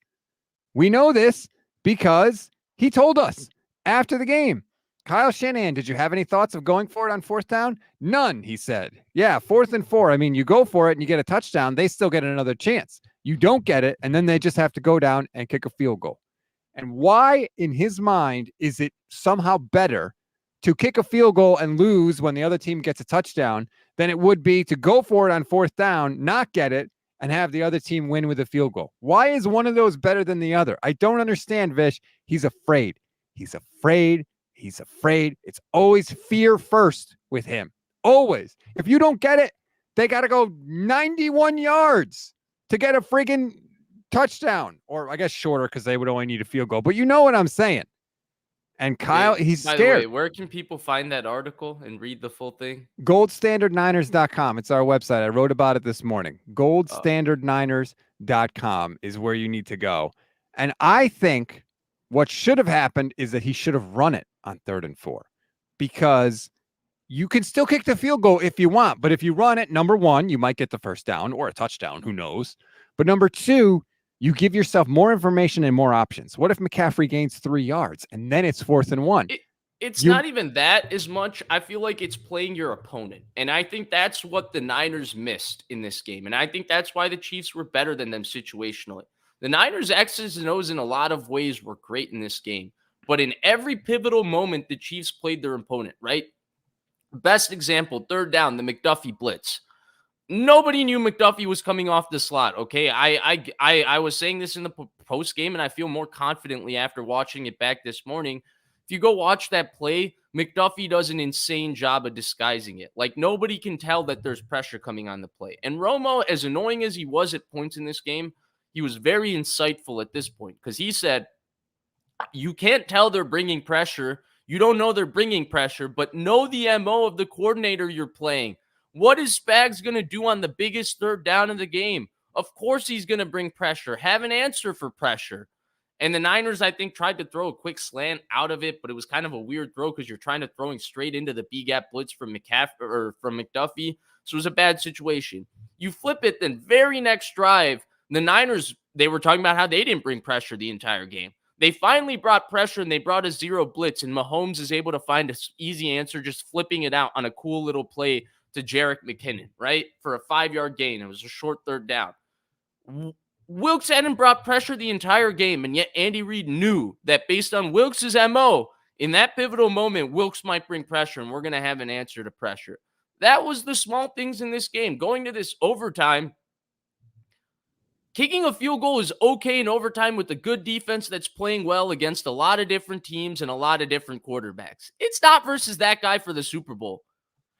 We know this because he told us after the game. Kyle Shanahan, did you have any thoughts of going for it on 4th down? None, he said. Yeah, 4th and 4. I mean, you go for it and you get a touchdown, they still get another chance. You don't get it, and then they just have to go down and kick a field goal. And why, in his mind, is it somehow better to kick a field goal and lose when the other team gets a touchdown than it would be to go for it on fourth down, not get it, and have the other team win with a field goal? Why is one of those better than the other? I don't understand, Vish. He's afraid. He's afraid. He's afraid. It's always fear first with him. Always. If you don't get it, they got to go 91 yards to get a friggin' touchdown, or I guess shorter because they would only need a field goal. But you know what I'm saying. And Kyle, he's By scared. the way, where can people find that article and read the full thing? GoldStandardNiners.com. It's our website. I wrote about it this morning. GoldStandardNiners.com is where you need to go. And I think what should have happened is that he should have run it on 3rd and 4, because you can still kick the field goal if you want. But if you run it, number one, you might get the first down or a touchdown. Who knows? But number two, you give yourself more information and more options. What if McCaffrey gains 3 yards and then it's 4th and 1? It's not even that as much. I feel like it's playing your opponent. And I think that's what the Niners missed in this game. And I think that's why the Chiefs were better than them situationally. The Niners' X's and O's in a lot of ways were great in this game. But in every pivotal moment, the Chiefs played their opponent, right? Best example, 3rd down, the McDuffie blitz. Nobody knew McDuffie was coming off the slot. Okay, I was saying this in the post game, and I feel more confidently after watching it back this morning. If you go watch that play, McDuffie does an insane job of disguising it. Like, nobody can tell that there's pressure coming on the play. And Romo, as annoying as he was at points in this game, he was very insightful at this point, because he said, you can't tell they're bringing pressure. You don't know they're bringing pressure, but know the MO of the coordinator you're playing. What is Spags going to do on the biggest 3rd down of the game? Of course he's going to bring pressure. Have an answer for pressure. And the Niners, I think, tried to throw a quick slant out of it, but it was kind of a weird throw because you're trying to throwing straight into the B-gap blitz from McCaffrey or from McDuffie. So it was a bad situation. You flip it, then very next drive, the Niners, they were talking about how they didn't bring pressure the entire game. They finally brought pressure, and they brought a 0 blitz, and Mahomes is able to find an easy answer, just flipping it out on a cool little play to Jerick McKinnon, right? For a 5-yard gain. It was a short 3rd down. Wilkes hadn't brought pressure the entire game, and yet Andy Reid knew that based on Wilkes' MO, in that pivotal moment, Wilkes might bring pressure, and we're going to have an answer to pressure. That was the small things in this game. Going to this overtime, kicking a field goal is okay in overtime with a good defense that's playing well against a lot of different teams and a lot of different quarterbacks. It's not versus that guy for the Super Bowl.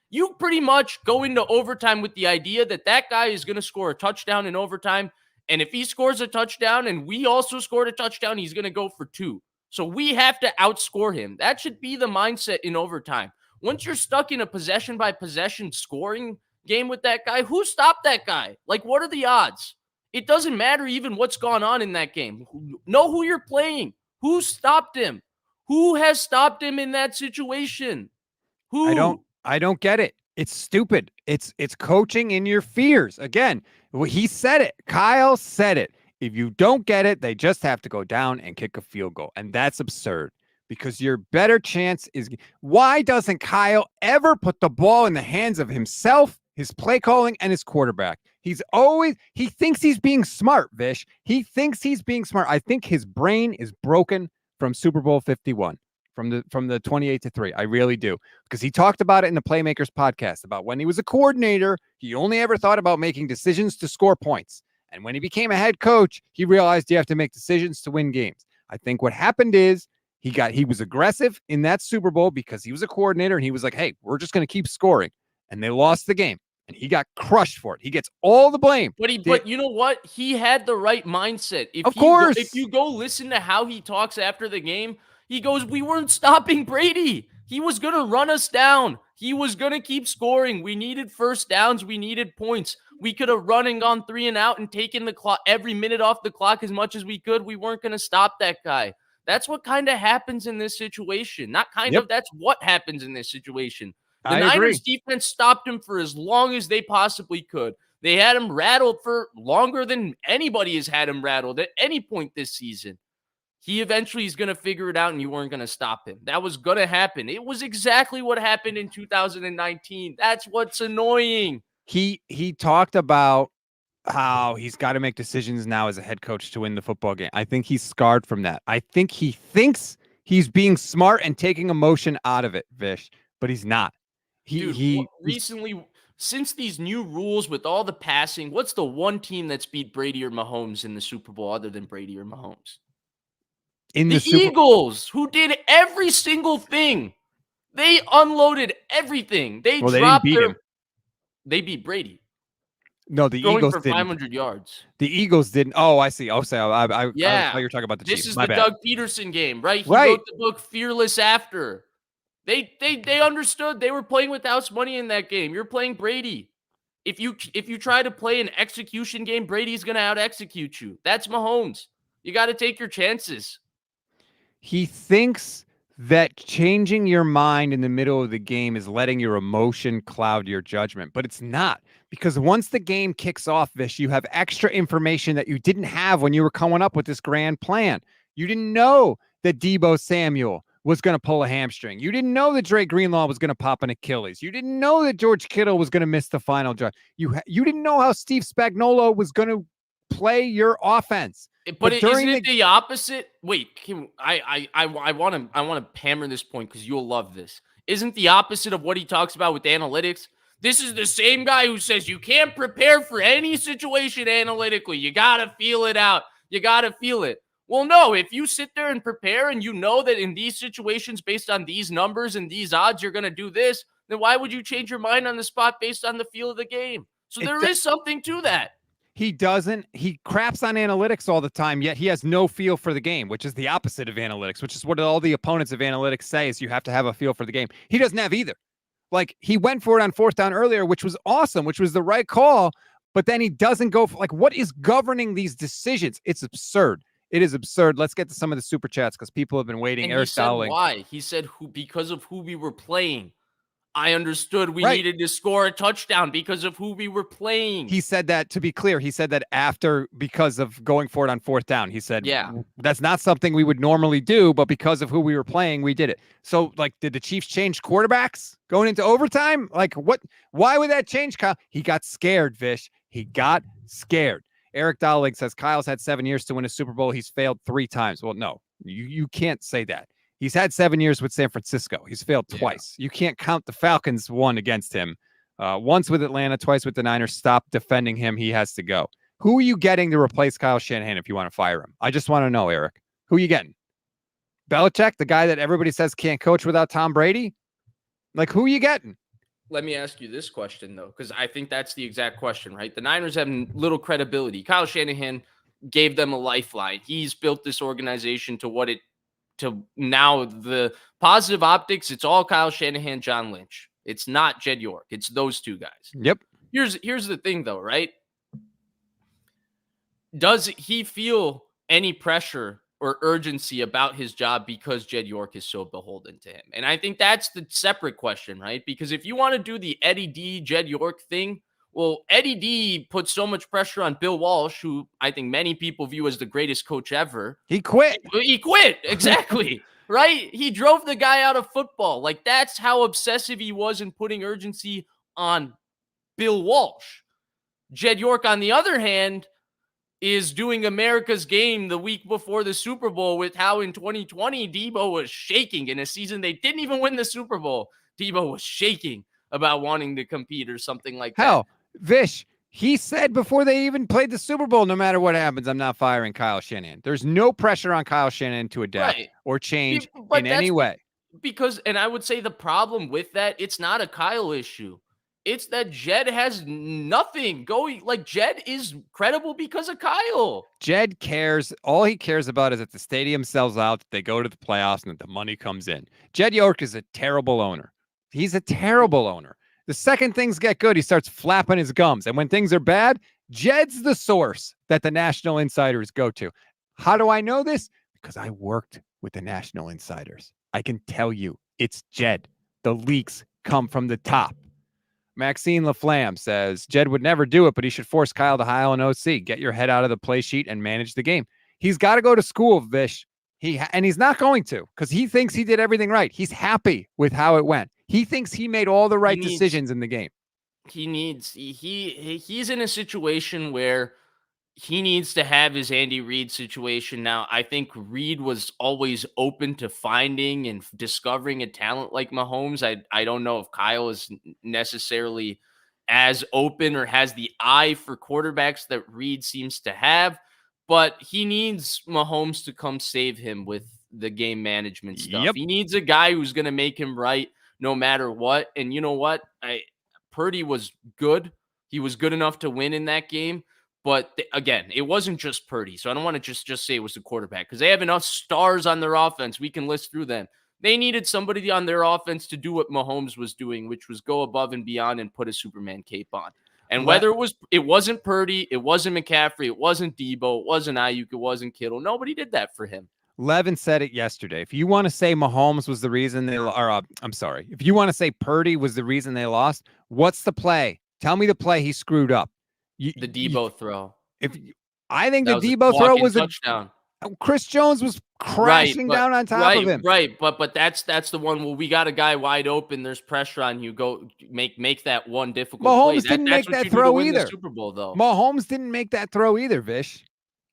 You pretty much go into overtime with the idea that that guy is going to score a touchdown in overtime. And if he scores a touchdown and we also scored a touchdown, he's going to go for 2. So we have to outscore him. That should be the mindset in overtime. Once you're stuck in a possession by possession scoring game with that guy, who stopped that guy? Like, what are the odds? It doesn't matter even what's gone on in that game. Know who you're playing. Who stopped him? Who has stopped him in that situation? Who? I don't get it. It's stupid. It's coaching in your fears. Again, he said it. Kyle said it. If you don't get it, they just have to go down and kick a field goal. And that's absurd, because your better chance is, why doesn't Kyle ever put the ball in the hands of himself, his play calling, and his quarterback? He thinks he's being smart, Vish. He thinks he's being smart. I think his brain is broken from Super Bowl 51. From the 28-3. I really do. Because he talked about it in the Playmakers podcast about when he was a coordinator, he only ever thought about making decisions to score points. And when he became a head coach, he realized you have to make decisions to win games. I think what happened is he was aggressive in that Super Bowl because he was a coordinator and he was like, hey, we're just going to keep scoring. And they lost the game. And he got crushed for it. He gets all the blame. But you know what? He had the right mindset. Of course. If you go listen to how he talks after the game, he goes, we weren't stopping Brady. He was going to run us down. He was going to keep scoring. We needed first downs. We needed points. We could have run and gone 3 and out and taken the clock, every minute off the clock as much as we could. We weren't going to stop that guy. That's what kind of happens in this situation. Not kind of, that's what happens in this situation. The Niners defense stopped him for as long as they possibly could. They had him rattled for longer than anybody has had him rattled at any point this season. He eventually is going to figure it out, and you weren't going to stop him. That was going to happen. It was exactly what happened in 2019. That's what's annoying. He talked about how he's got to make decisions now as a head coach to win the football game. I think he's scarred from that. I think he thinks he's being smart and taking emotion out of it, Vish, but he's not. Dude, recently, since these new rules with all the passing, what's the one team that's beat Brady or Mahomes in the Super Bowl other than Brady or Mahomes? In the Eagles, who did every single thing. They unloaded everything. They didn't beat him. They beat Brady. No, the throwing Eagles for didn't. 500 yards. The Eagles didn't. Oh, I see. Oh, so I thought you were talking about the Chiefs. This is My the bad. Doug Peterson game, right? He wrote the book Fearless After. They understood they were playing with house money in that game. You're playing Brady. If you try to play an execution game, Brady's going to out execute you. That's Mahomes. You got to take your chances. He thinks that changing your mind in the middle of the game is letting your emotion cloud your judgment, but it's not, because once the game kicks off, Vish, you have extra information that you didn't have when you were coming up with this grand plan. You didn't know that Deebo Samuel was going to pull a hamstring. You didn't know that Dre Greenlaw was going to pop an Achilles. You didn't know that George Kittle was going to miss the final drive. You didn't know how Steve Spagnuolo was going to play your offense. But isn't it the opposite? Wait, I want to hammer this point because you'll love this. Isn't the opposite of what he talks about with analytics? This is the same guy who says you can't prepare for any situation analytically. You got to feel it out. You got to feel it. Well, no, if you sit there and prepare and you know that in these situations, based on these numbers and these odds, you're going to do this, then why would you change your mind on the spot based on the feel of the game? So there is something to that. He craps on analytics all the time, yet he has no feel for the game, which is the opposite of analytics, which is what all the opponents of analytics say is you have to have a feel for the game. He doesn't have either. Like, he went for it on fourth down earlier, which was awesome, which was the right call, but then he doesn't go for, like, what is governing these decisions? It's absurd. It is absurd. Let's get to some of the super chats because people have been waiting. And Eric Dowling. Why? He said because of who we were playing. I understood we needed to score a touchdown because of who we were playing. He said that, to be clear, he said that because of going for it on fourth down. He said, yeah, that's not something we would normally do, but because of who we were playing, we did it. So, like, did the Chiefs change quarterbacks going into overtime? Like, what? Why would that change, Kyle? He got scared, Vish. He got scared. Eric Dowling says, Kyle's had 7 years to win a Super Bowl. He's failed 3 times. Well, no, you can't say that. He's had 7 years with San Francisco. He's failed twice. You can't count the Falcons one against him. Once with Atlanta, twice with the Niners. Stop defending him. He has to go. Who are you getting to replace Kyle Shanahan if you want to fire him? I just want to know, Eric. Who are you getting? Belichick, the guy that everybody says can't coach without Tom Brady? Like, who are you getting? Let me ask you this question, though, because I think that's the exact question, right? The Niners have little credibility. Kyle Shanahan gave them a lifeline. He's built this organization to now the positive optics. It's all Kyle Shanahan, John Lynch. It's not Jed York. It's those two guys. Yep. Here's the thing, though, right? Does he feel any pressure or urgency about his job because Jed York is so beholden to him? And I think that's the separate question, right? Because if you want to do the Eddie D, Jed York thing, well, Eddie D put so much pressure on Bill Walsh, who I think many people view as the greatest coach ever. He quit. He quit. Exactly. Right? He drove the guy out of football. Like, that's how obsessive he was in putting urgency on Bill Walsh. Jed York, on the other hand, is doing America's game the week before the Super Bowl with how in 2020 Deebo was shaking in a season they didn't even win the Super Bowl. Deebo was shaking about wanting to compete or something like that. Hell, Vish, he said before they even played the Super Bowl, no matter what happens, I'm not firing Kyle Shanahan. There's no pressure on Kyle Shanahan to adapt or change in any way. Because, and I would say the problem with that, it's not a Kyle issue. It's that Jed has nothing going. Like, Jed is credible because of Kyle. Jed cares. All he cares about is that the stadium sells out, that they go to the playoffs, and that the money comes in. Jed York is a terrible owner. He's a terrible owner. The second things get good, he starts flapping his gums. And when things are bad, Jed's the source that the national insiders go to. How do I know this? Because I worked with the national insiders. I can tell you it's Jed. The leaks come from the top. Maxine LaFlamme says, Jed would never do it, but he should force Kyle to hire an OC. Get your head out of the play sheet and manage the game. He's got to go to school, Vish. And he's not going to, because he thinks he did everything right. He's happy with how it went. He thinks he made all the right decisions in the game. he's in a situation where he needs to have his Andy Reid situation now. I think Reid was always open to finding and discovering a talent like Mahomes. I don't know if Kyle is necessarily as open or has the eye for quarterbacks that Reid seems to have, but he needs Mahomes to come save him with the game management stuff. Yep. He needs a guy who's going to make him right no matter what. And you know what? Purdy was good. He was good enough to win in that game. But again, it wasn't just Purdy. So I don't want to just say it was the quarterback because they have enough stars on their offense. We can list through them. They needed somebody on their offense to do what Mahomes was doing, which was go above and beyond and put a Superman cape on. And Let, whether it wasn't Purdy, it wasn't McCaffrey, it wasn't Debo, it wasn't Ayuk, it wasn't Kittle. Nobody did that for him. Levin said it yesterday. If you want to say Mahomes was the reason they I'm sorry. If you want to say Purdy was the reason they lost, what's the play? Tell me the play he screwed up. The Debo throw. I think that the Debo throw was touchdown. Chris Jones was crashing down on top of him. Right, but that's the one. Well, we got a guy wide open. There's pressure on you. Go make that one difficult Mahomes play. didn't make that throw either. The Super Bowl though. Mahomes didn't make that throw either. Vish.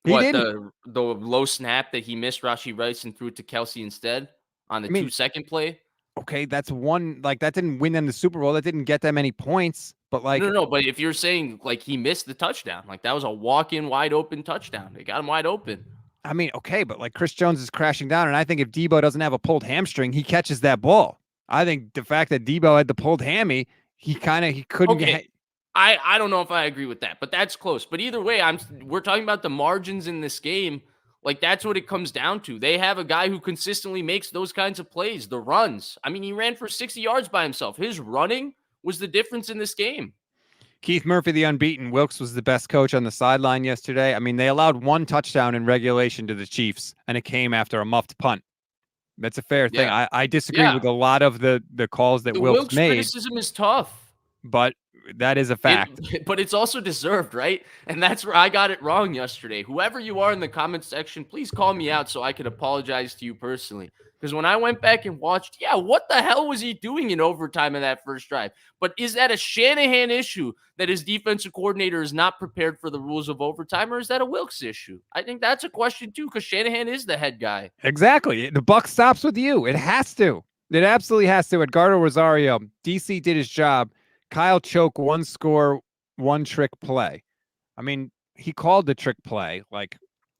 He didn't. The low snap that he missed Rashee Rice and threw it to Kelsey instead on the 2-second play. Okay, that's one. Like that didn't win them the Super Bowl. That didn't get them any points. But like no. But if you're saying like he missed the touchdown, like that was a walk-in wide open touchdown. They got him wide open. I mean, okay, but like Chris Jones is crashing down, and I think if Debo doesn't have a pulled hamstring, he catches that ball. I think the fact that Debo had the pulled hammy, he couldn't get. I don't know if I agree with that, but that's close. But either way, we're talking about the margins in this game. Like that's what it comes down to. They have a guy who consistently makes those kinds of plays, the runs. I mean, he ran for 60 yards by himself. His running was the difference in this game. Keith Murphy, the unbeaten. Wilkes was the best coach on the sideline yesterday. I mean, they allowed one touchdown in regulation to the Chiefs, and it came after a muffed punt. That's a fair thing. I disagree with a lot of the calls that Wilkes made. Criticism is tough. But that is a fact. But it's also deserved, right? And that's where I got it wrong yesterday. Whoever you are in the comment section, please call me out so I could apologize to you personally. Because when I went back and watched, what the hell was he doing in overtime in that first drive? But is that a Shanahan issue that his defensive coordinator is not prepared for the rules of overtime, or is that a Wilkes issue? I think that's a question too, because Shanahan is the head guy. Exactly. The buck stops with you. It has to. It absolutely has to. Edgardo Rosario, DC did his job. Kyle Choke, one score, one trick play. I mean, he called the trick play. Like,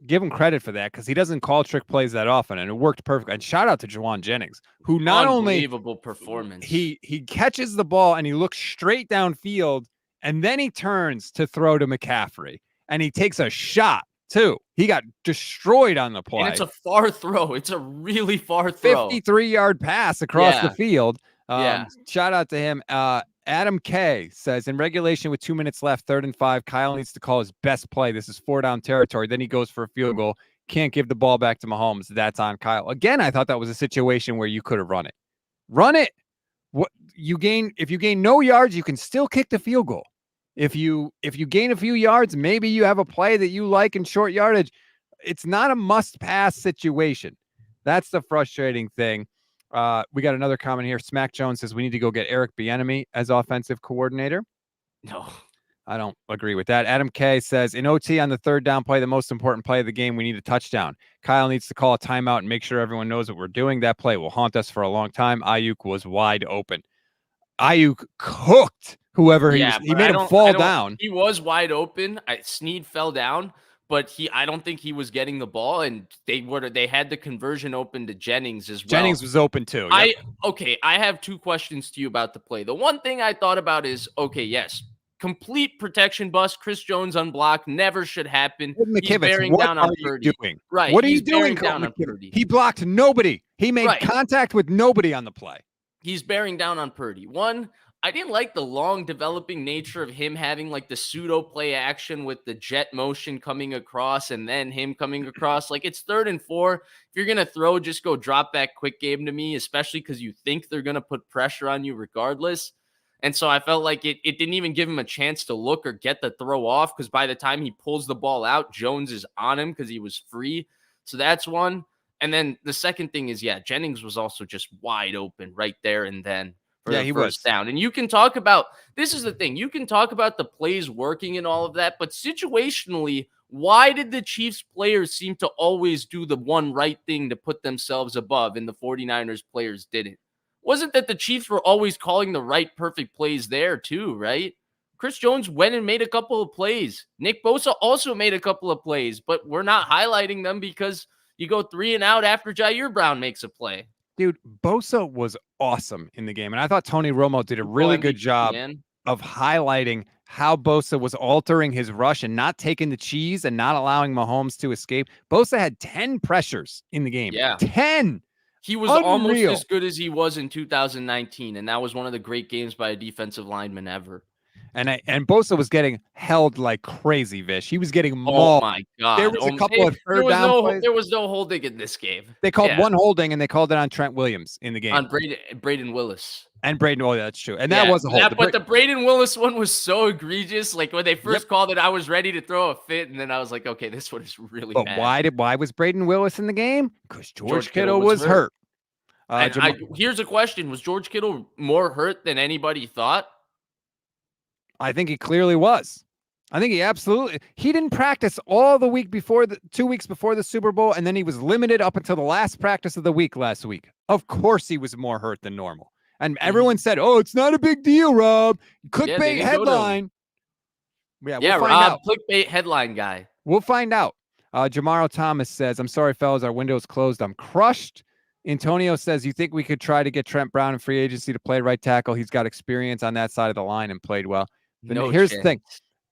give him credit for that because he doesn't call trick plays that often, and it worked perfect. And shout out to Juwan Jennings, who not only unbelievable performance. He catches the ball and he looks straight downfield, and then he turns to throw to McCaffrey, and he takes a shot too. He got destroyed on the play. And it's a far throw. It's a really far throw. 53-yard pass across the field. Shout out to him. Adam K says, in regulation with 2 minutes left, 3rd and 5, Kyle needs to call his best play. This is 4-down territory. Then he goes for a field goal. Can't give the ball back to Mahomes. That's on Kyle. Again, I thought that was a situation where you could have run it. Run it. If you gain no yards, you can still kick the field goal. If you gain a few yards, maybe you have a play that you like in short yardage. It's not a must-pass situation. That's the frustrating thing. We got another comment here. Smack Jones says we need to go get Eric Bieniemy as offensive coordinator. No, I don't agree with that. Adam K says in OT on the 3rd down play, the most important play of the game, we need a touchdown. Kyle needs to call a timeout and make sure everyone knows what we're doing. That play will haunt us for a long time. Ayuk was wide open. Ayuk cooked whoever he made him fall down. He was wide open. Snead fell down. But I don't think he was getting the ball, and they had the conversion open to Jennings as well. Jennings was open too. Yep. I have 2 questions to you about the play. The one thing I thought about is, yes, complete protection bust. Chris Jones unblocked, never should happen. He's bearing down on Purdy. Right. What are you doing, down on Purdy? He blocked nobody. He made contact with nobody on the play. He's bearing down on Purdy. One, I didn't like the long developing nature of him having like the pseudo play action with the jet motion coming across and then him coming across. Like it's 3rd and 4. If you're going to throw, just go drop back quick game to me, especially because you think they're going to put pressure on you regardless. And so I felt like it didn't even give him a chance to look or get the throw off because by the time he pulls the ball out, Jones is on him because he was free. So that's one. And then the second thing is, Jennings was also just wide open right there and then for Yeah, the he first was. down. And you can talk about this is the thing. You can talk about the plays working and all of that, but situationally, why did the Chiefs players seem to always do the one right thing to put themselves above and the 49ers players didn't? Wasn't that the Chiefs were always calling the right perfect plays there too, right? Chris Jones went and made a couple of plays. Nick Bosa also made a couple of plays, but we're not highlighting them because you go 3 and out after Jair Brown makes a play. Dude, Bosa was awesome in the game. And I thought Tony Romo did a Super Bowl really good MVP, job man. of highlighting how Bosa was altering his rush and not taking the cheese and not allowing Mahomes to escape. Bosa had 10 pressures in the game. Yeah. 10. He was almost Unreal. as good as he was in 2019, and that was one of the great games by a defensive lineman ever. And Bosa was getting held like crazy, Vish. He was getting Oh mauled. my god! There was a couple of There third was down no plays. there was no holding in this game. They called Yeah. one holding and they called it on Trent Williams in the game. On Braden Willis. And Braden, oh, yeah, that's true. And that was a hold. But the Braden Willis one was so egregious. Like when they first called it, I was ready to throw a fit, and then I was like, okay, this one is really But bad. why was Braden Willis in the game? Because George Kittle was hurt. Here's a question: was George Kittle more hurt than anybody thought? I think he clearly was. I think he didn't practice all the week before 2 weeks before the Super Bowl, and then he was limited up until the last practice of the week last week. Of course he was more hurt than normal. And everyone said, "Oh, it's not a big deal, Rob. Clickbait headline." Yeah, we'll find out. Clickbait headline guy. We'll find out. Jamaro Thomas says, "I'm sorry, fellas, our window's closed. I'm crushed." Antonio says, "You think we could try to get Trent Brown in free agency to play right tackle? He's got experience on that side of the line and played well." Here's the thing.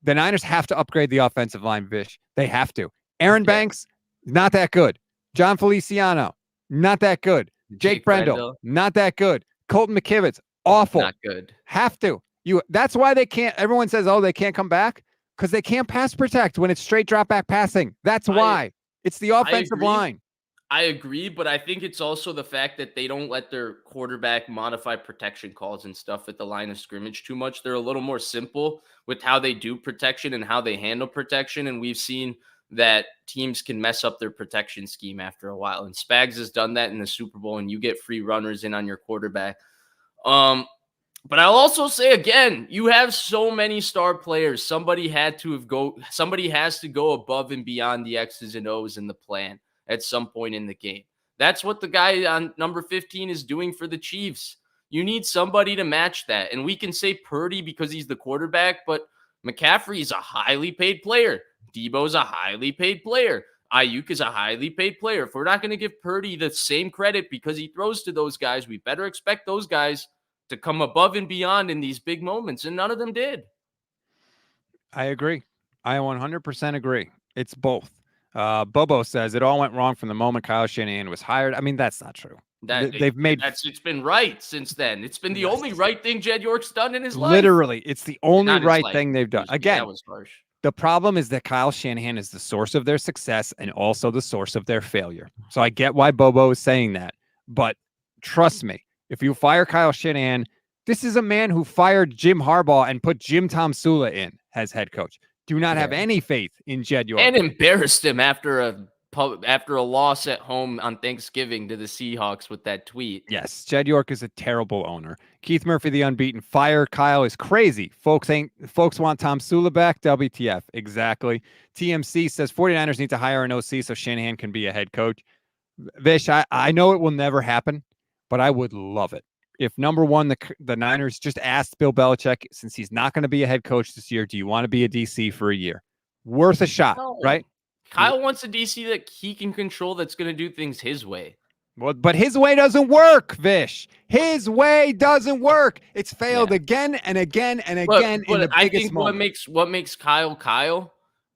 The Niners have to upgrade the offensive line, Vish. They have to. Aaron Banks, not that good. John Feliciano, not that good. Jake Brendel, not that good. Colton McKivitz, awful. Not good. Have to. That's why they can't. Everyone says, "Oh, they can't come back," because they can't pass protect when it's straight drop back passing. That's why. It's the offensive line. I agree, but I think it's also the fact that they don't let their quarterback modify protection calls and stuff at the line of scrimmage too much. They're a little more simple with how they do protection and how they handle protection. And we've seen that teams can mess up their protection scheme after a while. And Spags has done that in the Super Bowl, and you get free runners in on your quarterback. But I'll also say again, you have so many star players. Somebody has to go above and beyond the X's and O's in the plan at some point in the game. That's what the guy on number 15 is doing for the Chiefs. You need somebody to match that. And we can say Purdy because he's the quarterback, but McCaffrey is a highly paid player. Debo's a highly paid player. Ayuk is a highly paid player. If we're not going to give Purdy the same credit because he throws to those guys, we better expect those guys to come above and beyond in these big moments, and none of them did. I agree. I 100% agree. It's both. Bobo says it all went wrong from the moment Kyle Shanahan was hired. I mean, that's not true. It's been right since then. It's been the only right thing Jed York's done in his life. Literally, it's the only right thing they've done. Again, that was harsh. The problem is that Kyle Shanahan is the source of their success and also the source of their failure. So I get why Bobo is saying that, but trust me, if you fire Kyle Shanahan, this is a man who fired Jim Harbaugh and put Jim Tomsula in as head coach. Do not have any faith in Jed York. And embarrassed him after a loss at home on Thanksgiving to the Seahawks with that tweet. Yes, Jed York is a terrible owner. Keith Murphy, the unbeaten. Fire Kyle is crazy. Folks want Tomsula back. WTF. Exactly. TMC says 49ers need to hire an OC so Shanahan can be a head coach. Vish, I know it will never happen, but I would love it. If number one, the Niners just asked Bill Belichick, since he's not going to be a head coach this year, do you want to be a DC for a year? Worth a shot, right? Kyle wants a DC that he can control that's going to do things his way. Well, but his way doesn't work, Vish. His way doesn't work. It's failed again and again and again in the biggest moment. What makes Kyle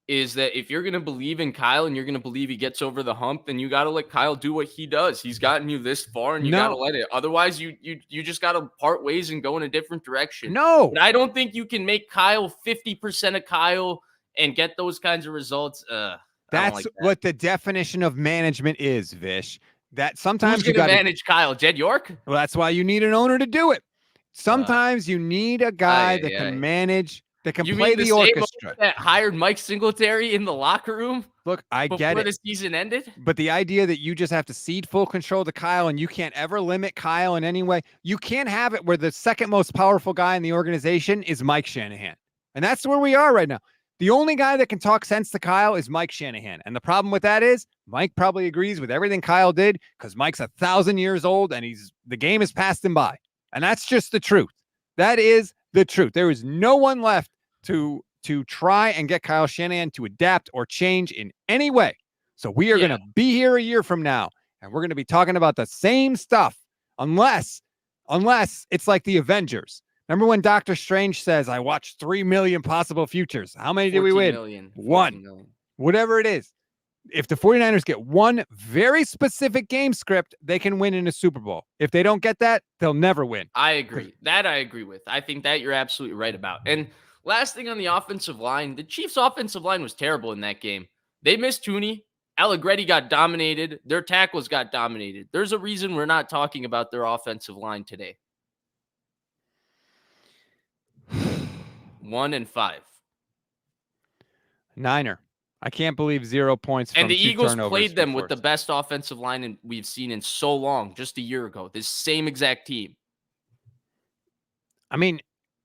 is that if you're going to believe in Kyle and you're going to believe he gets over the hump, then you got to let Kyle do what he does. He's gotten you this far, and you got to let it. Otherwise, you just got to part ways and go in a different direction. No. But I don't think you can make Kyle 50% of Kyle and get those kinds of results. That's what the definition of management is, Vish. That sometimes who's going to manage Kyle? Jed York? Well, that's why you need an owner to do it. Sometimes you need a guy that can manage, that can play the orchestra. That hired Mike Singletary in the locker room? Look, I get before it. the season ended. But the idea that you just have to cede full control to Kyle and you can't ever limit Kyle in any way, you can't have it where the second most powerful guy in the organization is Mike Shanahan. And that's where we are right now. The only guy that can talk sense to Kyle is Mike Shanahan. And the problem with that is Mike probably agrees with everything Kyle did because Mike's 1,000 years old and the game has passed him by. And that's just the truth. That is the truth. There is no one left to try and get Kyle Shanahan to adapt or change in any way. So we are going to be here a year from now, and we're going to be talking about the same stuff unless it's like the Avengers. Remember when Doctor Strange says, I watched 3 million possible futures. How many did we win? Million, 1. Million. Whatever it is. If the 49ers get one very specific game script, they can win in a Super Bowl. If they don't get that, they'll never win. I agree. That I agree with. I think that you're absolutely right about. And last thing on the offensive line, the Chiefs' offensive line was terrible in that game. They missed Tooney. Allegretti got dominated. Their tackles got dominated. There's a reason we're not talking about their offensive line today. 1-5. Niner. I can't believe 0 points. And the Eagles played them with the best offensive line we've seen in so long, just a year ago. This same exact team. I mean,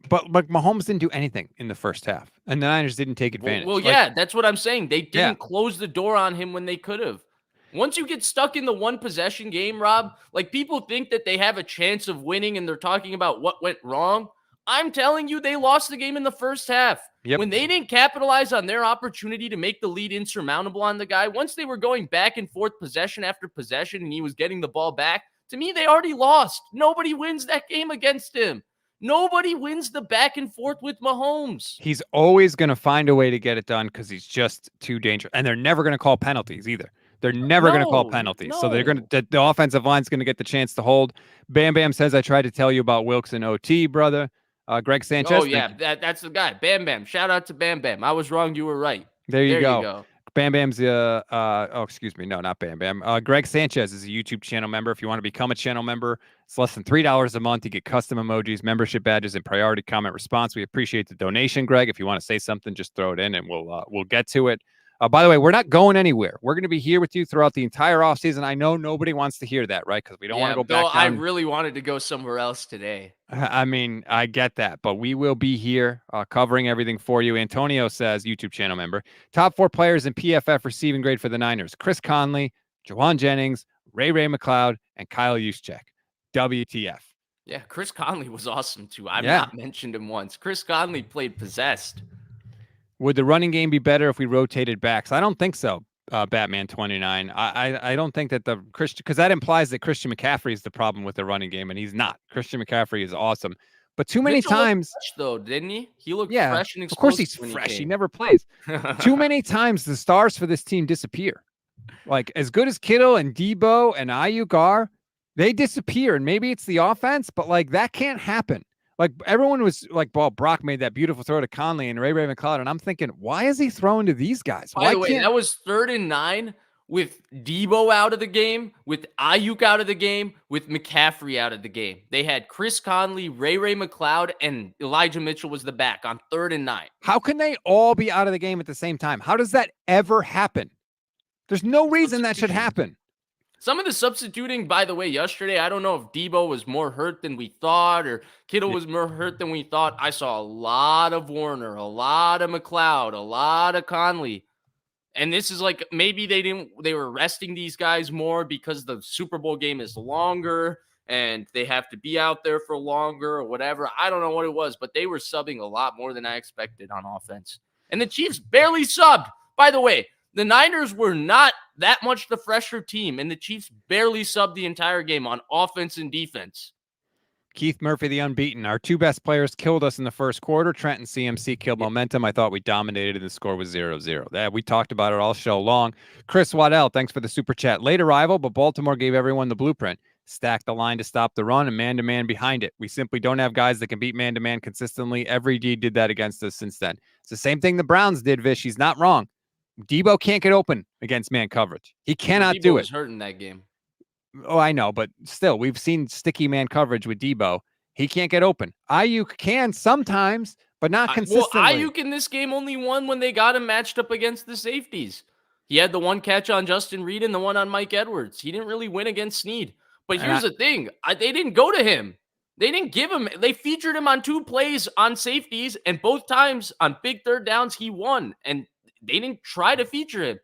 but Mahomes didn't do anything in the first half, and the Niners didn't take advantage. Well, yeah, that's what I'm saying. They didn't close the door on him when they could have. Once you get stuck in the one possession game, Rob, like people think that they have a chance of winning and they're talking about what went wrong. I'm telling you, they lost the game in the first half. Yep. When they didn't capitalize on their opportunity to make the lead insurmountable on the guy, once they were going back and forth possession after possession and he was getting the ball back, to me, they already lost. Nobody wins that game against him. Nobody wins the back and forth with Mahomes. He's always going to find a way to get it done because he's just too dangerous. And they're never going to call penalties either. They're never going to call penalties. So they're going to, the offensive line's going to get the chance to hold. Bam Bam says, I tried to tell you about Wilkes and OT, brother. Greg Sanchez. Oh, yeah, that's the guy. Bam Bam. Shout out to Bam Bam. I was wrong. You were right. There you go. Bam Bam's, excuse me. No, not Bam Bam. Greg Sanchez is a YouTube channel member. If you want to become a channel member, it's less than $3 a month. You get custom emojis, membership badges, and priority comment response. We appreciate the donation, Greg. If you want to say something, just throw it in and we'll get to it. By the way, we're not going anywhere. We're going to be here with you throughout the entire offseason. I know nobody wants to hear that, right? Because we don't want to go back down. I really wanted to go somewhere else today. I mean, I get that, but we will be here covering everything for you. Antonio says, YouTube channel member, top 4 players in PFF receiving grade for the Niners: Chris Conley, Jawan Jennings, Ray McLeod, and Kyle Juszczyk. WTF. Yeah, Chris Conley was awesome too. I've not mentioned him once. Chris Conley played possessed. Would the running game be better if we rotated backs? I don't think so, Batman 29. I don't think that the Christian, because that implies that Christian McCaffrey is the problem with the running game, and he's not. Christian McCaffrey is awesome. But too many times, fresh, though, didn't he? He looked fresh and explosive. Of course he's fresh. He never plays. Too many times the stars for this team disappear. Like, as good as Kittle and Debo and Ayuk are, they disappear. And maybe it's the offense, but like that can't happen. Like, everyone was like, well, Brock made that beautiful throw to Conley and Ray McLeod. And I'm thinking, why is he throwing to these guys? By the way, that was 3rd and 9 with Debo out of the game, with Ayuk out of the game, with McCaffrey out of the game. They had Chris Conley, Ray McLeod, and Elijah Mitchell was the back on 3rd and 9. How can they all be out of the game at the same time? How does that ever happen? There's no reason that should happen. Some of the substituting, by the way, yesterday, I don't know if Debo was more hurt than we thought or Kittle was more hurt than we thought. I saw a lot of Warner, a lot of McLeod, a lot of Conley. And this is like, maybe they were resting these guys more because the Super Bowl game is longer and they have to be out there for longer or whatever. I don't know what it was, but they were subbing a lot more than I expected on offense. And the Chiefs barely subbed. By the way, the Niners were not that much the fresher team, and the Chiefs barely subbed the entire game on offense and defense. Keith Murphy, the unbeaten. Our 2 best players killed us in the first quarter. Trent and CMC killed momentum. I thought we dominated, and the score was 0-0. We talked about it all show long. Chris Waddell, thanks for the super chat. Late arrival, but Baltimore gave everyone the blueprint. Stack the line to stop the run and man-to-man behind it. We simply don't have guys that can beat man-to-man consistently. Every D did that against us since then. It's the same thing the Browns did, Vish. He's not wrong. Debo can't get open against man coverage. He cannot do it. Debo was hurt in that game. Oh, I know, but still, we've seen sticky man coverage with Debo. He can't get open. Ayuk can sometimes, but not consistently. Well, Ayuk in this game only won when they got him matched up against the safeties. He had the one catch on Justin Reed and the one on Mike Edwards. He didn't really win against Snead. But here's the thing. They didn't go to him. They didn't give him. They featured him on 2 plays on safeties, and both times on big third downs, he won. And they didn't try to feature him.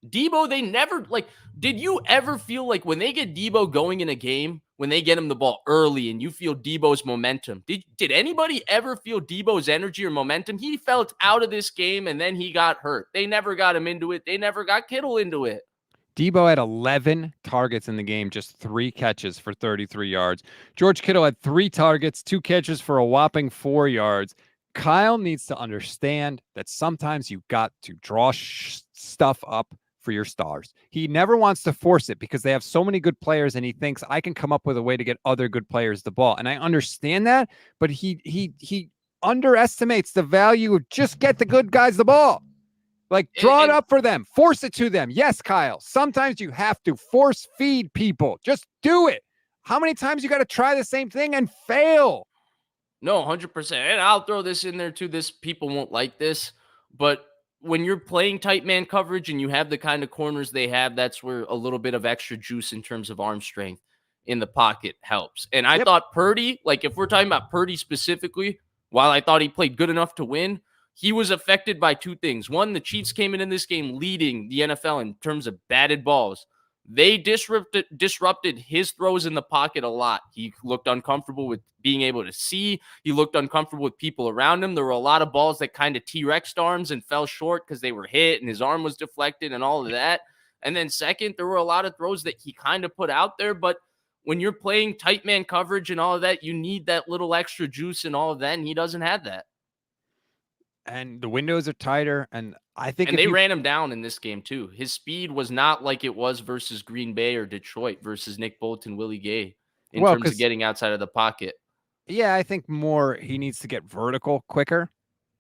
Debo, they never, like, did you ever feel like when they get Debo going in a game, when they get him the ball early and you feel Debo's momentum, did anybody ever feel Debo's energy or momentum? He felt out of this game and then he got hurt. They never got him into it. They never got Kittle into it. Debo had 11 targets in the game, just 3 catches for 33 yards. George Kittle had 3 targets, 2 catches for a whopping 4 yards. Kyle needs to understand that sometimes you got to draw stuff up for your stars. He never wants to force it because they have so many good players, and he thinks I can come up with a way to get other good players the ball. And I understand that, but he underestimates the value of just get the good guys the ball. Like, draw it up for them. Force it to them. Yes, Kyle. Sometimes you have to force feed people. Just do it. How many times you got to try the same thing and fail? No, 100%. And I'll throw this in there too. People won't like this, but when you're playing tight man coverage and you have the kind of corners they have, that's where a little bit of extra juice in terms of arm strength in the pocket helps. And I thought Purdy, like if we're talking about Purdy specifically, while I thought he played good enough to win, he was affected by 2 things. One, the Chiefs came in this game leading the NFL in terms of batted balls. They disrupted his throws in the pocket a lot. He looked uncomfortable with being able to see. He looked uncomfortable with people around him. There were a lot of balls that kind of T-Rexed arms and fell short because they were hit and his arm was deflected and all of that. And then second, there were a lot of throws that he kind of put out there, but when you're playing tight man coverage and all of that, you need that little extra juice and all of that, and he doesn't have that. And the windows are tighter, and I think they ran him down in this game too. His speed was not like it was versus Green Bay or Detroit versus Nick Bolton, Willie Gay in terms of getting outside of the pocket. Yeah, I think more he needs to get vertical quicker.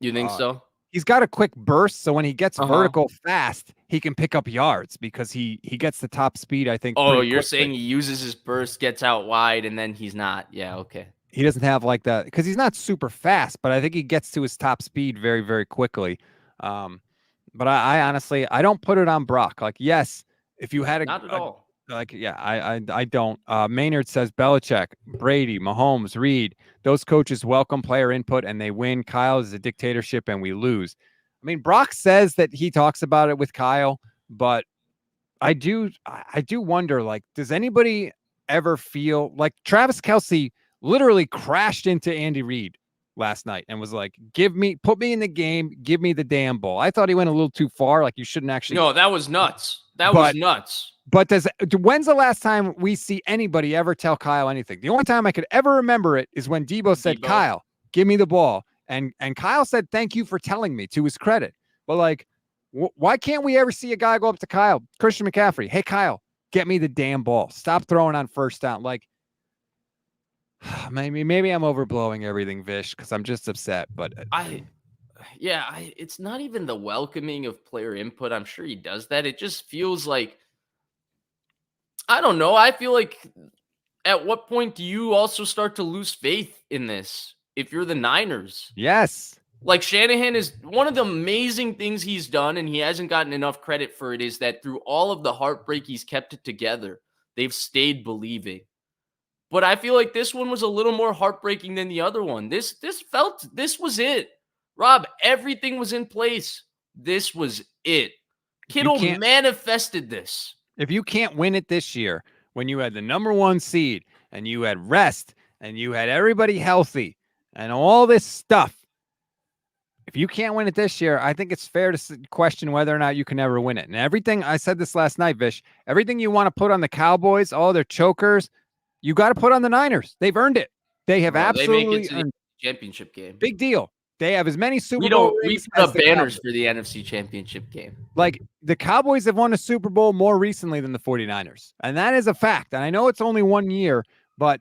You think so? He's got a quick burst, so when he gets vertical fast, he can pick up yards because he gets the top speed, I think. Oh, you're saying he uses his burst, gets out wide, and then he's not. Yeah, okay. He doesn't have like that because he's not super fast, but I think he gets to his top speed very, very quickly. But I honestly, I don't put it on Brock. Like, yes, if you had not at all. Like, yeah, I don't. Maynard says Belichick, Brady, Mahomes, Reed, those coaches welcome player input and they win. Kyle is a dictatorship and we lose. I mean, Brock says that he talks about it with Kyle, but I do wonder, like, does anybody ever feel like Travis Kelce literally crashed into Andy Reid last night and was like, put me in the game, give me the damn ball. I thought he went a little too far. Like, you shouldn't actually. No, that was nuts. That was nuts. But when's the last time we see anybody ever tell Kyle anything? The only time I could ever remember it is when Debo said, Kyle, give me the ball. And Kyle said, thank you for telling me, to his credit. But like, why can't we ever see a guy go up to Kyle, Christian McCaffrey? Hey, Kyle, get me the damn ball. Stop throwing on first down. Like, maybe I'm overblowing everything, Vish, because I'm just upset. But it's not even the welcoming of player input. I'm sure he does that. It just feels like, I don't know. I feel like at what point do you also start to lose faith in this if you're the Niners? Yes. Like, Shanahan is one of the amazing things he's done, and he hasn't gotten enough credit for it, is that through all of the heartbreak, he's kept it together. They've stayed believing. But I feel like this one was a little more heartbreaking than the other one. This was it. Rob, everything was in place. This was it. Kittle manifested this. If you can't win it this year, when you had the number 1 seed and you had rest and you had everybody healthy and all this stuff, if you can't win it this year, I think it's fair to question whether or not you can ever win it. And everything, I said this last night, Vish, everything you want to put on the Cowboys, all their chokers, you got to put on the Niners. They've earned it. They have absolutely they make it to the championship game. Big deal. They have as many Super Bowl rings. We put up banners for the NFC championship game. Like, the Cowboys have won a Super Bowl more recently than the 49ers. And that is a fact. And I know it's only 1 year, but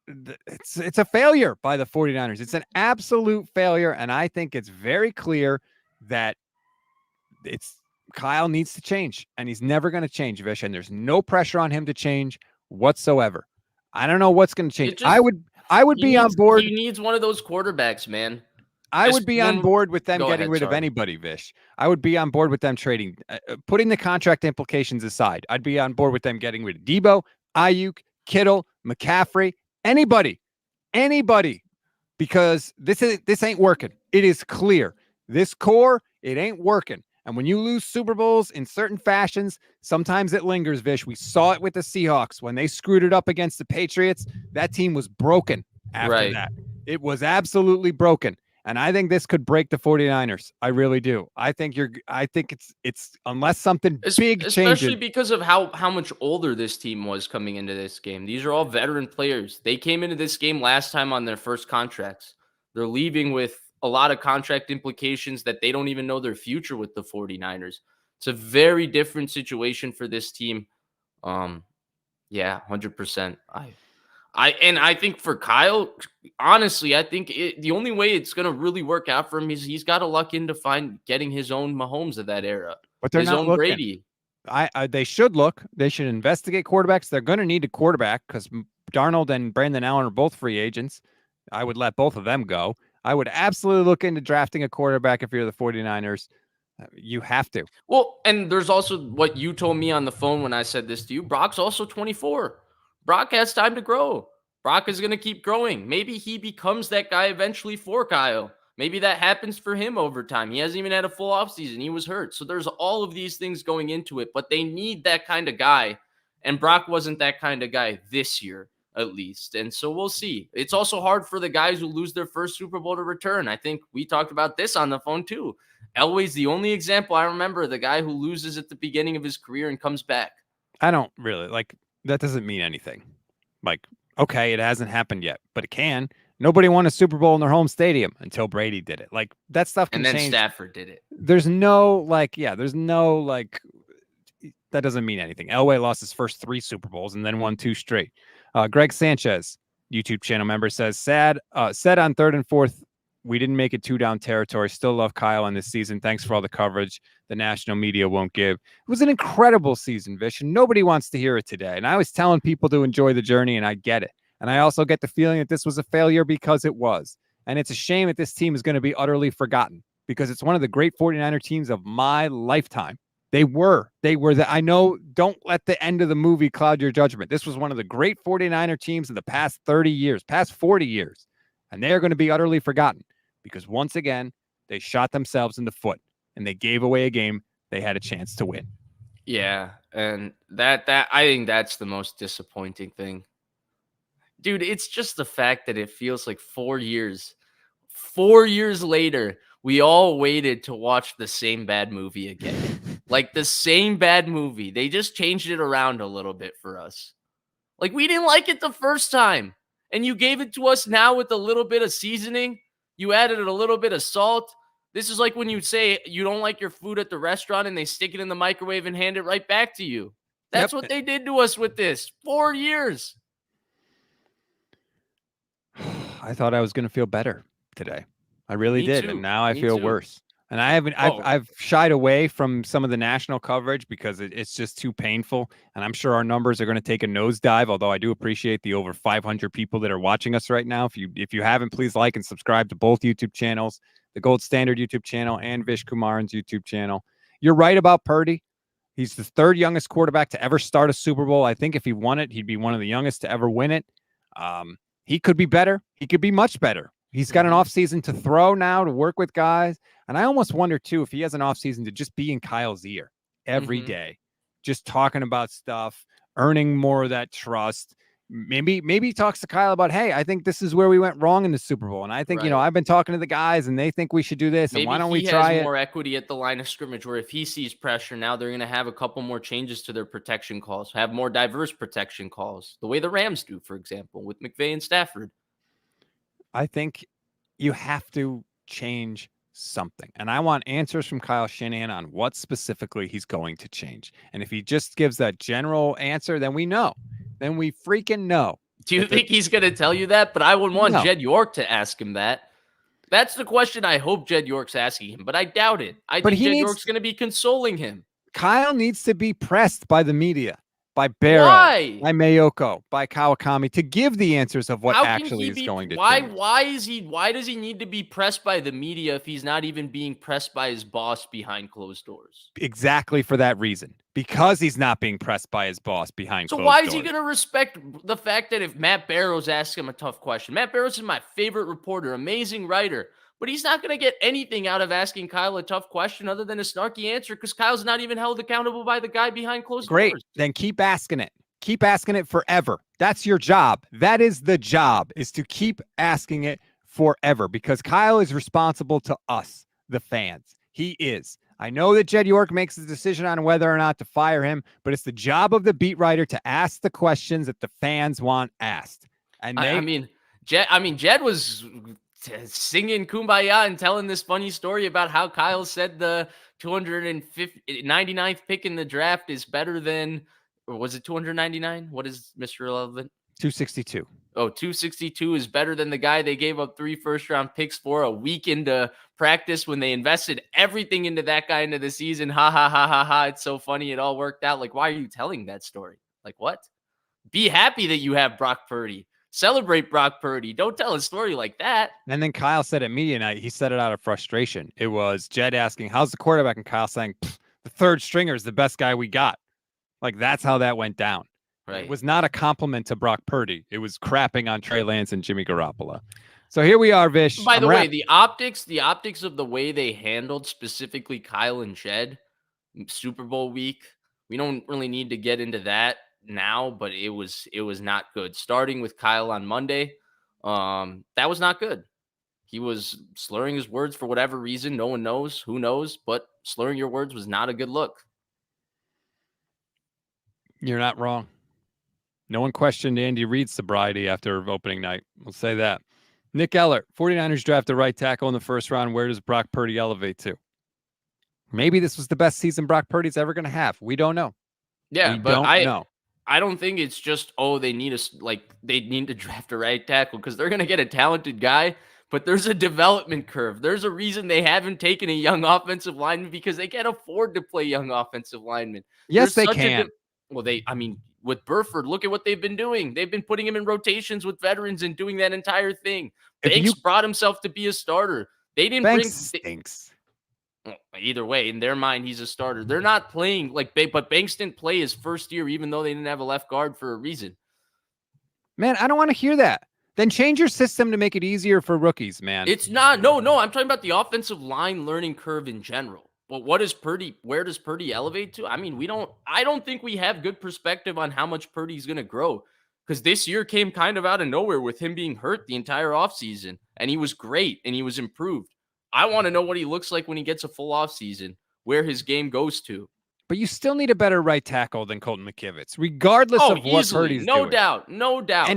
it's a failure by the 49ers. It's an absolute failure. And I think it's very clear that Kyle needs to change, and he's never going to change, Vish. And there's no pressure on him to change whatsoever. I don't know what's going to change. I would be on board. He needs one of those quarterbacks, man. I would be on board with them Go getting ahead, rid of sorry. anybody, Vish. I would be on board with them trading, putting the contract implications aside. I'd be on board with them getting rid of Debo, Ayuk, Kittle, McCaffrey, anybody, because this ain't working. It is clear. This core, it ain't working. And when you lose Super Bowls in certain fashions, sometimes it lingers, Vish. We saw it with the Seahawks when they screwed it up against the Patriots. That team was broken after that. It was absolutely broken. And I think this could break the 49ers. I really do. I think it's unless something big changes. Especially because of how much older this team was coming into this game. These are all veteran players. They came into this game last time on their first contracts. They're leaving with a lot of contract implications that they don't even know their future with the 49ers. It's a very different situation for this team. Yeah, 100%. I think for Kyle, honestly, I think the only way it's going to really work out for him is he's got to luck into getting his own Mahomes of that era, but they're his not own looking. Brady. They should look. They should investigate quarterbacks. They're going to need a quarterback because Darnold and Brandon Allen are both free agents. I would let both of them go. I would absolutely look into drafting a quarterback if you're the 49ers. You have to. Well, and there's also what you told me on the phone when I said this to you. Brock's also 24. Brock has time to grow. Brock is going to keep growing. Maybe he becomes that guy eventually for Kyle. Maybe that happens for him over time. He hasn't even had a full offseason. He was hurt. So there's all of these things going into it, but they need that kind of guy. And Brock wasn't that kind of guy this year, at least. And so we'll see. It's also hard for the guys who lose their first Super Bowl to return. I think we talked about this on the phone too. Elway's the only example I remember, the guy who loses at the beginning of his career and comes back. I don't really that doesn't mean anything. Okay, it hasn't happened yet, but it can. Nobody won a Super Bowl in their home stadium until Brady did it. That stuff can change. And then Stafford did it. There's no that doesn't mean anything. Elway lost his first 3 Super Bowls and then won 2 straight. Greg Sanchez, YouTube channel member, says, said on 3rd and 4th, we didn't make it 2-down territory. Still love Kyle on this season. Thanks for all the coverage the national media won't give. It was an incredible season, Vish, and nobody wants to hear it today. And I was telling people to enjoy the journey, and I get it. And I also get the feeling that this was a failure because it was. And it's a shame that this team is going to be utterly forgotten because it's one of the great 49er teams of my lifetime. They were I know, don't let the end of the movie cloud your judgment. This was one of the great 49er teams of the past 30 years, past 40 years. And they are going to be utterly forgotten because once again, they shot themselves in the foot and they gave away a game they had a chance to win. Yeah. And that I think that's the most disappointing thing. Dude, it's just the fact that it feels like 4 years later, we all waited to watch the same bad movie again. Like the same bad movie. They just changed it around a little bit for us. Like we didn't like it the first time. And you gave it to us now with a little bit of seasoning. You added a little bit of salt. This is like when you say you don't like your food at the restaurant and they stick it in the microwave and hand it right back to you. That's what they did to us with this. 4 years. I thought I was going to feel better today. I really did. Too. And now I feel worse. And I've shied away from some of the national coverage because it's just too painful. And I'm sure our numbers are going to take a nosedive, although I do appreciate the over 500 people that are watching us right now. If you haven't, please like and subscribe to both YouTube channels, the Gold Standard YouTube channel and Vish Kumaran's YouTube channel. You're right about Purdy. He's the 3rd youngest quarterback to ever start a Super Bowl. I think if he won it, he'd be one of the youngest to ever win it. He could be better. He could be much better. He's got an offseason to throw now, to work with guys. And I almost wonder, too, if he has an offseason to just be in Kyle's ear every day, just talking about stuff, earning more of that trust. Maybe he talks to Kyle about, hey, I think this is where we went wrong in the Super Bowl. And I think, I've been talking to the guys and they think we should do this. Maybe and why don't we try it? He has more equity at the line of scrimmage where if he sees pressure, now they're going to have a couple more changes to their protection calls, have more diverse protection calls, the way the Rams do, for example, with McVay and Stafford. I think you have to change something. And I want answers from Kyle Shanahan on what specifically he's going to change. And if he just gives that general answer, then we know. Then we freaking know. Do you think he's going to tell you that? But I would want Jed York to ask him that. That's the question I hope Jed York's asking him, but I doubt it. I think Jed York's going to be consoling him. Kyle needs to be pressed by the media. by Barrow, Why? by Mayoko, by Kawakami to give the answers of what How can actually he is be going to why change. why does he need to be pressed by the media if he's not even being pressed by his boss behind closed doors? Exactly for that reason, because he's not being pressed by his boss behind So why closed is he doors. going to respect the fact that if Matt Barrows asks him a tough question? Matt Barrows is my favorite reporter, amazing writer, but he's not going to get anything out of asking Kyle a tough question other than a snarky answer because Kyle's not even held accountable by the guy behind closed Great. doors. Then keep asking it. Keep asking it forever. That's your job. That is the job, is to keep asking it forever, because Kyle is responsible to us, the fans. He is. I know that Jed York makes the decision on whether or not to fire him, but it's the job of the beat writer to ask the questions that the fans want asked. And I mean, Jed was singing "Kumbaya" and telling this funny story about how Kyle said the 299th pick in the draft is better than, or was it 299? What is Mr. Irrelevant? 262. Oh, 262 is better than the guy they gave up 3 first-round picks for a week into practice when they invested everything into that guy into the season. Ha ha ha ha ha! It's so funny. It all worked out. Like, why are you telling that story? Like, what? Be happy that you have Brock Purdy. Celebrate Brock Purdy. Don't tell a story like that. And then Kyle said at media night, he said it out of frustration. It was Jed asking, "How's the quarterback?" And Kyle saying, "The third stringer is the best guy we got." Like, that's how that went down. Right. It was not a compliment to Brock Purdy. It was crapping on Trey Lance and Jimmy Garoppolo. So here we are, Vish. By the way, the optics of the way they handled specifically Kyle and Jed Super Bowl week, we don't really need to get into that now, but it was not good. Starting with Kyle on Monday, that was not good. He was slurring his words for whatever reason. No one knows. Who knows? But slurring your words was not a good look. You're not wrong. No one questioned Andy Reid's sobriety after opening night. We'll say that. Nick Ellert, 49ers draft a right tackle in the first round. Where does Brock Purdy elevate to? Maybe this was the best season Brock Purdy's ever going to have. We don't know. Yeah, we but don't know. I don't think it's just, oh, they need to draft a right tackle because they're going to get a talented guy, but there's a development curve. There's a reason they haven't taken a young offensive lineman because they can't afford to play young offensive linemen. Yes, There's they can. With Burford, look at what they've been doing. They've been putting him in rotations with veterans and doing that entire thing. Banks brought himself to be a starter. They didn't Banks stinks. Either way, in their mind, he's a starter. They're not playing but Banks didn't play his first year, even though they didn't have a left guard for a reason. Man, I don't want to hear that. Then change your system to make it easier for rookies, man. It's not. No. I'm talking about the offensive line learning curve in general. But where does Purdy elevate to? I mean, I don't think we have good perspective on how much Purdy's going to grow, because this year came kind of out of nowhere with him being hurt the entire offseason, and he was great and he was improved. I want to know what he looks like when he gets a full offseason, where his game goes to. But you still need a better right tackle than Colton McKivitz, regardless of what Purdy's doing. No doubt.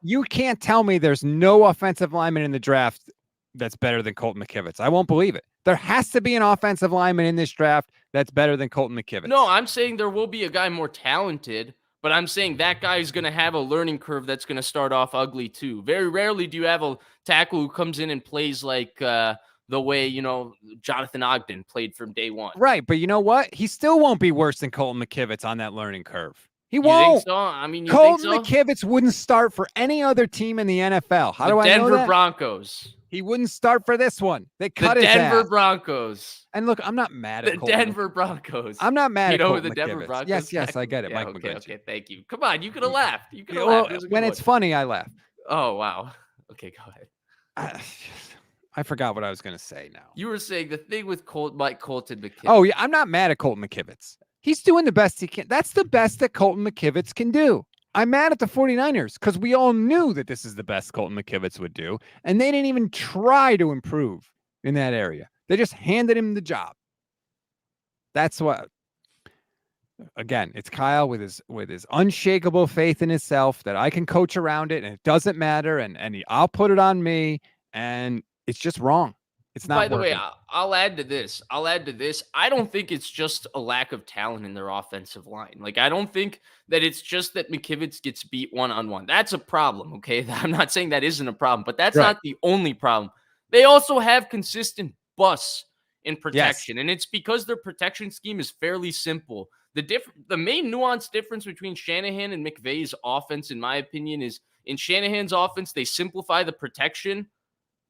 You can't tell me there's no offensive lineman in the draft that's better than Colton McKivitz. I won't believe it. There has to be an offensive lineman in this draft that's better than Colton McKivitz. No, I'm saying there will be a guy more talented, but I'm saying that guy is going to have a learning curve that's going to start off ugly too. Very rarely do you have a tackle who comes in and plays like the way, Jonathan Ogden played from day one. Right, but you know what? He still won't be worse than Colton McKivitz on that learning curve. He You won't. think so? I mean, Colton think so? McKivitz wouldn't start for any other team in the NFL. How do I know Denver that? Broncos. He wouldn't start for this one. They cut the his Denver ass. Broncos. And look, I'm not mad at The Colton Denver Broncos. I'm not mad at Colton the Denver McKivitz. Broncos. Yes, I get it. Yeah, Mike okay, McGlinchey. okay, thank you. Come on, you could have laughed. You could have Well, laughed. It was a when good it's one. funny, I laugh. Oh wow. Okay, go ahead. I forgot what I was going to say now. You were saying the thing with Colton McKivitz. Oh, yeah. I'm not mad at Colton McKivitz. He's doing the best he can. That's the best that Colton McKivitz can do. I'm mad at the 49ers because we all knew that this is the best Colton McKivitz would do, and they didn't even try to improve in that area. They just handed him the job. That's what. Again, it's Kyle with his unshakable faith in himself that I can coach around it, and it doesn't matter, and I'll put it on me, and it's just wrong. It's not. By the working. way, I'll add to this. I don't think it's just a lack of talent in their offensive line. Like, I don't think that it's just that McKivitz gets beat one-on-one. That's a problem, okay? I'm not saying that isn't a problem, but that's not the only problem. They also have consistent busts. in Yes. protection. And it's because their protection scheme is fairly simple. The main nuanced difference between Shanahan and McVay's offense, in my opinion, is in Shanahan's offense, they simplify the protection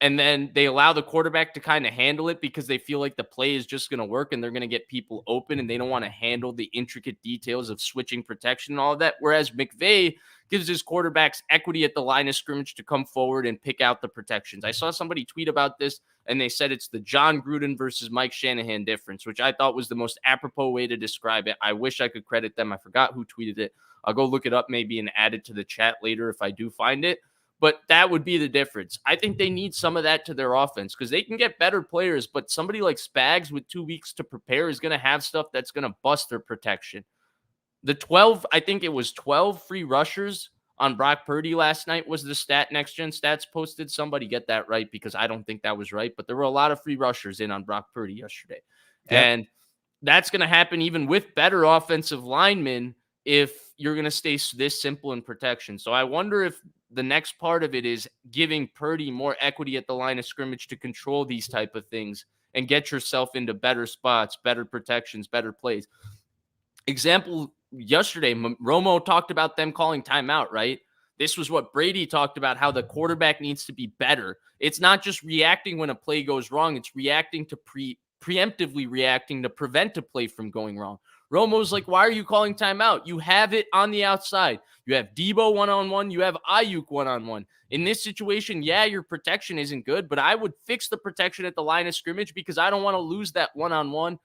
and then they allow the quarterback to kind of handle it because they feel like the play is just going to work and they're going to get people open and they don't want to handle the intricate details of switching protection and all of that. Whereas McVay gives his quarterbacks equity at the line of scrimmage to come forward and pick out the protections. I saw somebody tweet about this and they said it's the John Gruden versus Mike Shanahan difference, which I thought was the most apropos way to describe it. I wish I could credit them. I forgot who tweeted it. I'll go look it up maybe and add it to the chat later if I do find it. But that would be the difference. I think they need some of that to their offense because they can get better players, but somebody like Spags with 2 weeks to prepare is going to have stuff that's going to bust their protection. I think it was 12 free rushers on Brock Purdy last night was the stat Next Gen Stats posted. Somebody get that right because I don't think that was right, but there were a lot of free rushers in on Brock Purdy yesterday. Yep. And that's going to happen even with better offensive linemen if you're going to stay this simple in protection. So I wonder if the next part of it is giving Purdy more equity at the line of scrimmage to control these type of things and get yourself into better spots, better protections, better plays. Example, yesterday, Romo talked about them calling timeout, right? This was what Brady talked about, how the quarterback needs to be better. It's not just reacting when a play goes wrong. It's reacting to preemptively reacting to prevent a play from going wrong. Romo's like, why are you calling timeout? You have it on the outside. You have Debo one-on-one. You have Ayuk one-on-one. In this situation, yeah, your protection isn't good, but I would fix the protection at the line of scrimmage because I don't want to lose that one-on-one.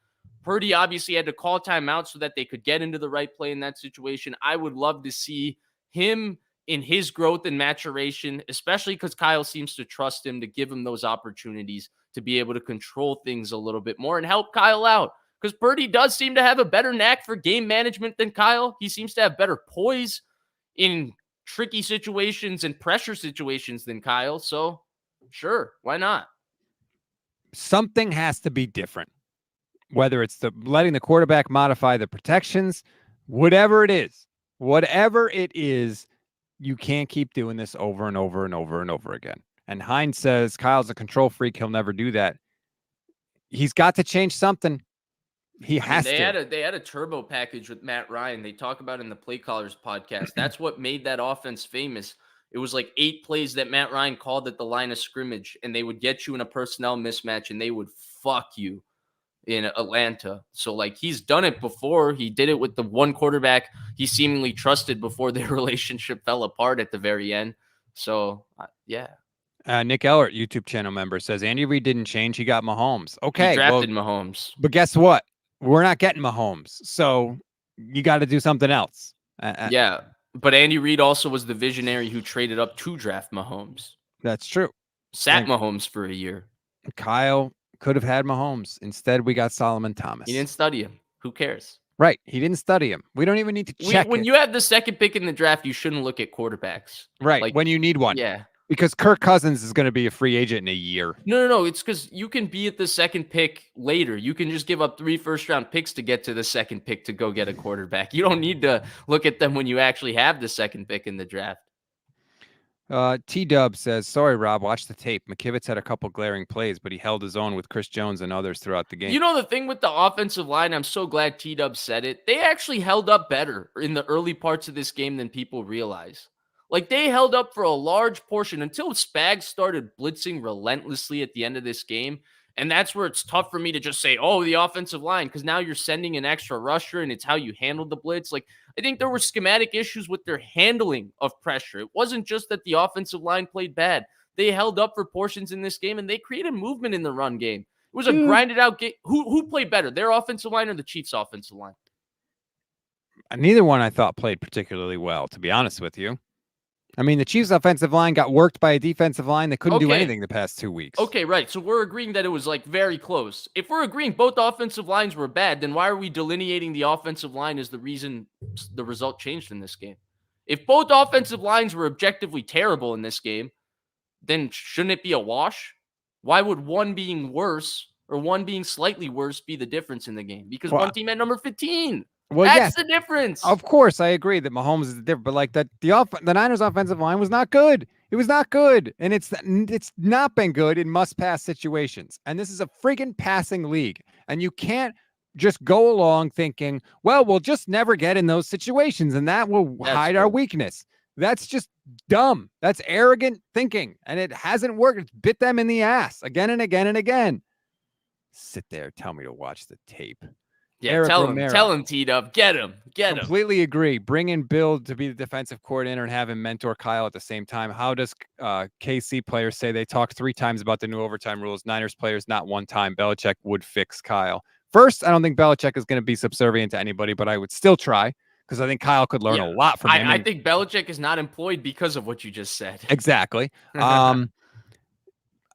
Purdy obviously had to call timeout so that they could get into the right play in that situation. I would love to see him in his growth and maturation, especially because Kyle seems to trust him to give him those opportunities to be able to control things a little bit more and help Kyle out. Because Purdy does seem to have a better knack for game management than Kyle. He seems to have better poise in tricky situations and pressure situations than Kyle. So, sure, why not? Something has to be different. Whether it's letting the quarterback modify the protections, whatever it is, you can't keep doing this over and over and over and over again. And Hines says Kyle's a control freak. He'll never do that. He's got to change something. They had a turbo package with Matt Ryan. They talk about in the Play Callers podcast. That's what made that offense famous. It was like 8 plays that Matt Ryan called at the line of scrimmage, and they would get you in a personnel mismatch, and they would fuck you in Atlanta. So, like, he's done it before. He did it with the one quarterback he seemingly trusted before their relationship fell apart at the very end. So, yeah. Nick Ellert, YouTube channel member, says Andy Reid didn't change. He got Mahomes. Okay. He drafted Mahomes. But guess what? We're not getting Mahomes. So you got to do something else. Yeah. But Andy Reid also was the visionary who traded up to draft Mahomes. That's true. Sat Mahomes for a year. Kyle could have had Mahomes. Instead, we got Solomon Thomas. He didn't study him. Who cares? Right. He didn't study him. We don't even need to check When you have the second pick in the draft, you shouldn't look at quarterbacks. Right. Like, when you need one. Yeah. Because Kirk Cousins is going to be a free agent in a year. No. It's because you can be at the second pick later. You can just give up 3 first-round picks to get to the second pick to go get a quarterback. You don't need to look at them when you actually have the second pick in the draft. T-Dub says, sorry, Rob, watch the tape. McKivitz had a couple glaring plays, but he held his own with Chris Jones and others throughout the game. You know the thing with the offensive line, I'm so glad T-Dub said it. They actually held up better in the early parts of this game than people realize. Like, they held up for a large portion until Spags started blitzing relentlessly at the end of this game. And that's where it's tough for me to just say, oh, the offensive line, because now you're sending an extra rusher and it's how you handle the blitz. Like, I think there were schematic issues with their handling of pressure. It wasn't just that the offensive line played bad. They held up for portions in this game and they created movement in the run game. It was a grinded out game. Who played better, their offensive line or the Chiefs' offensive line? Neither one I thought played particularly well, to be honest with you. I mean, the Chiefs' offensive line got worked by a defensive line that couldn't do anything the past 2 weeks. Okay, right. So we're agreeing that it was like very close. If we're agreeing both offensive lines were bad, then why are we delineating the offensive line as the reason the result changed in this game? If both offensive lines were objectively terrible in this game, then shouldn't it be a wash? Why would one being worse or one being slightly worse be the difference in the game? Because one team had number 15. Well, That's yes, the difference. of course, I agree that Mahomes is different, but like the Niners' offensive line was not good. It was not good, and it's not been good in must-pass situations. And this is a freaking passing league, and you can't just go along thinking, well, we'll just never get in those situations, and that will That's hide our dumb. weakness. That's just dumb. That's arrogant thinking, and it hasn't worked. It's bit them in the ass again and again and again. Sit there, tell me to watch the tape. Yeah, Eric tell Romero. him, T-Dub. Get him. Get him. Completely agree. Bring in Bill to be the defensive coordinator and have him mentor Kyle at the same time. How does KC players say they talked 3 times about the new overtime rules? Niners players not one time. Belichick would fix Kyle. First, I don't think Belichick is going to be subservient to anybody, but I would still try because I think Kyle could learn Yeah, a lot from him. I think Belichick is not employed because of what you just said. Exactly.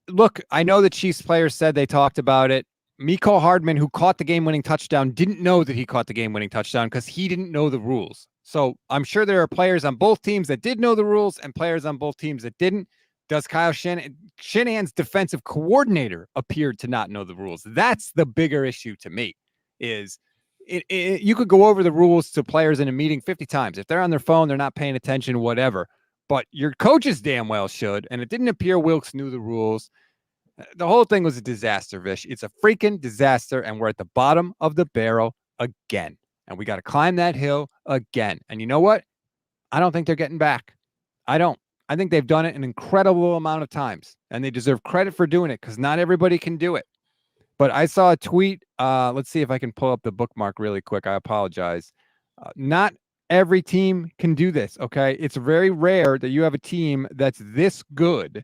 Look, I know the Chiefs players said they talked about it. Mecole Hardman, who caught the game-winning touchdown, didn't know that he caught the game-winning touchdown because he didn't know the rules. So I'm sure there are players on both teams that did know the rules and players on both teams that didn't. Does Kyle Shanahan's defensive coordinator appeared to not know the rules? That's the bigger issue to me. Is you could go over the rules to players in a meeting 50 times. If they're on their phone, they're not paying attention, whatever. But your coaches damn well should. And it didn't appear Wilkes knew the rules. The whole thing was a disaster, Vish. It's a freaking disaster, and we're at the bottom of the barrel again. And we got to climb that hill again. And you know what? I don't think they're getting back. I don't. I think they've done it an incredible amount of times, and they deserve credit for doing it because not everybody can do it. But I saw a tweet. Let's see if I can pull up the bookmark really quick. I apologize. Not every team can do this, okay? It's very rare that you have a team that's this good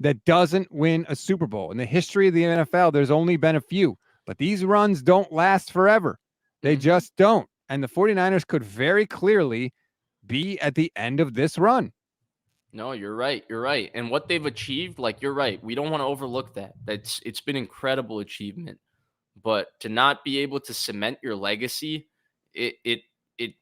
that doesn't win a Super Bowl. In the history of the NFL, there's only been a few, but these runs don't last forever. They just don't. And the 49ers could very clearly be at the end of this run. No, you're right. You're right. And what they've achieved, like you're right. We don't want to overlook that. It's been incredible achievement. But to not be able to cement your legacy, it it it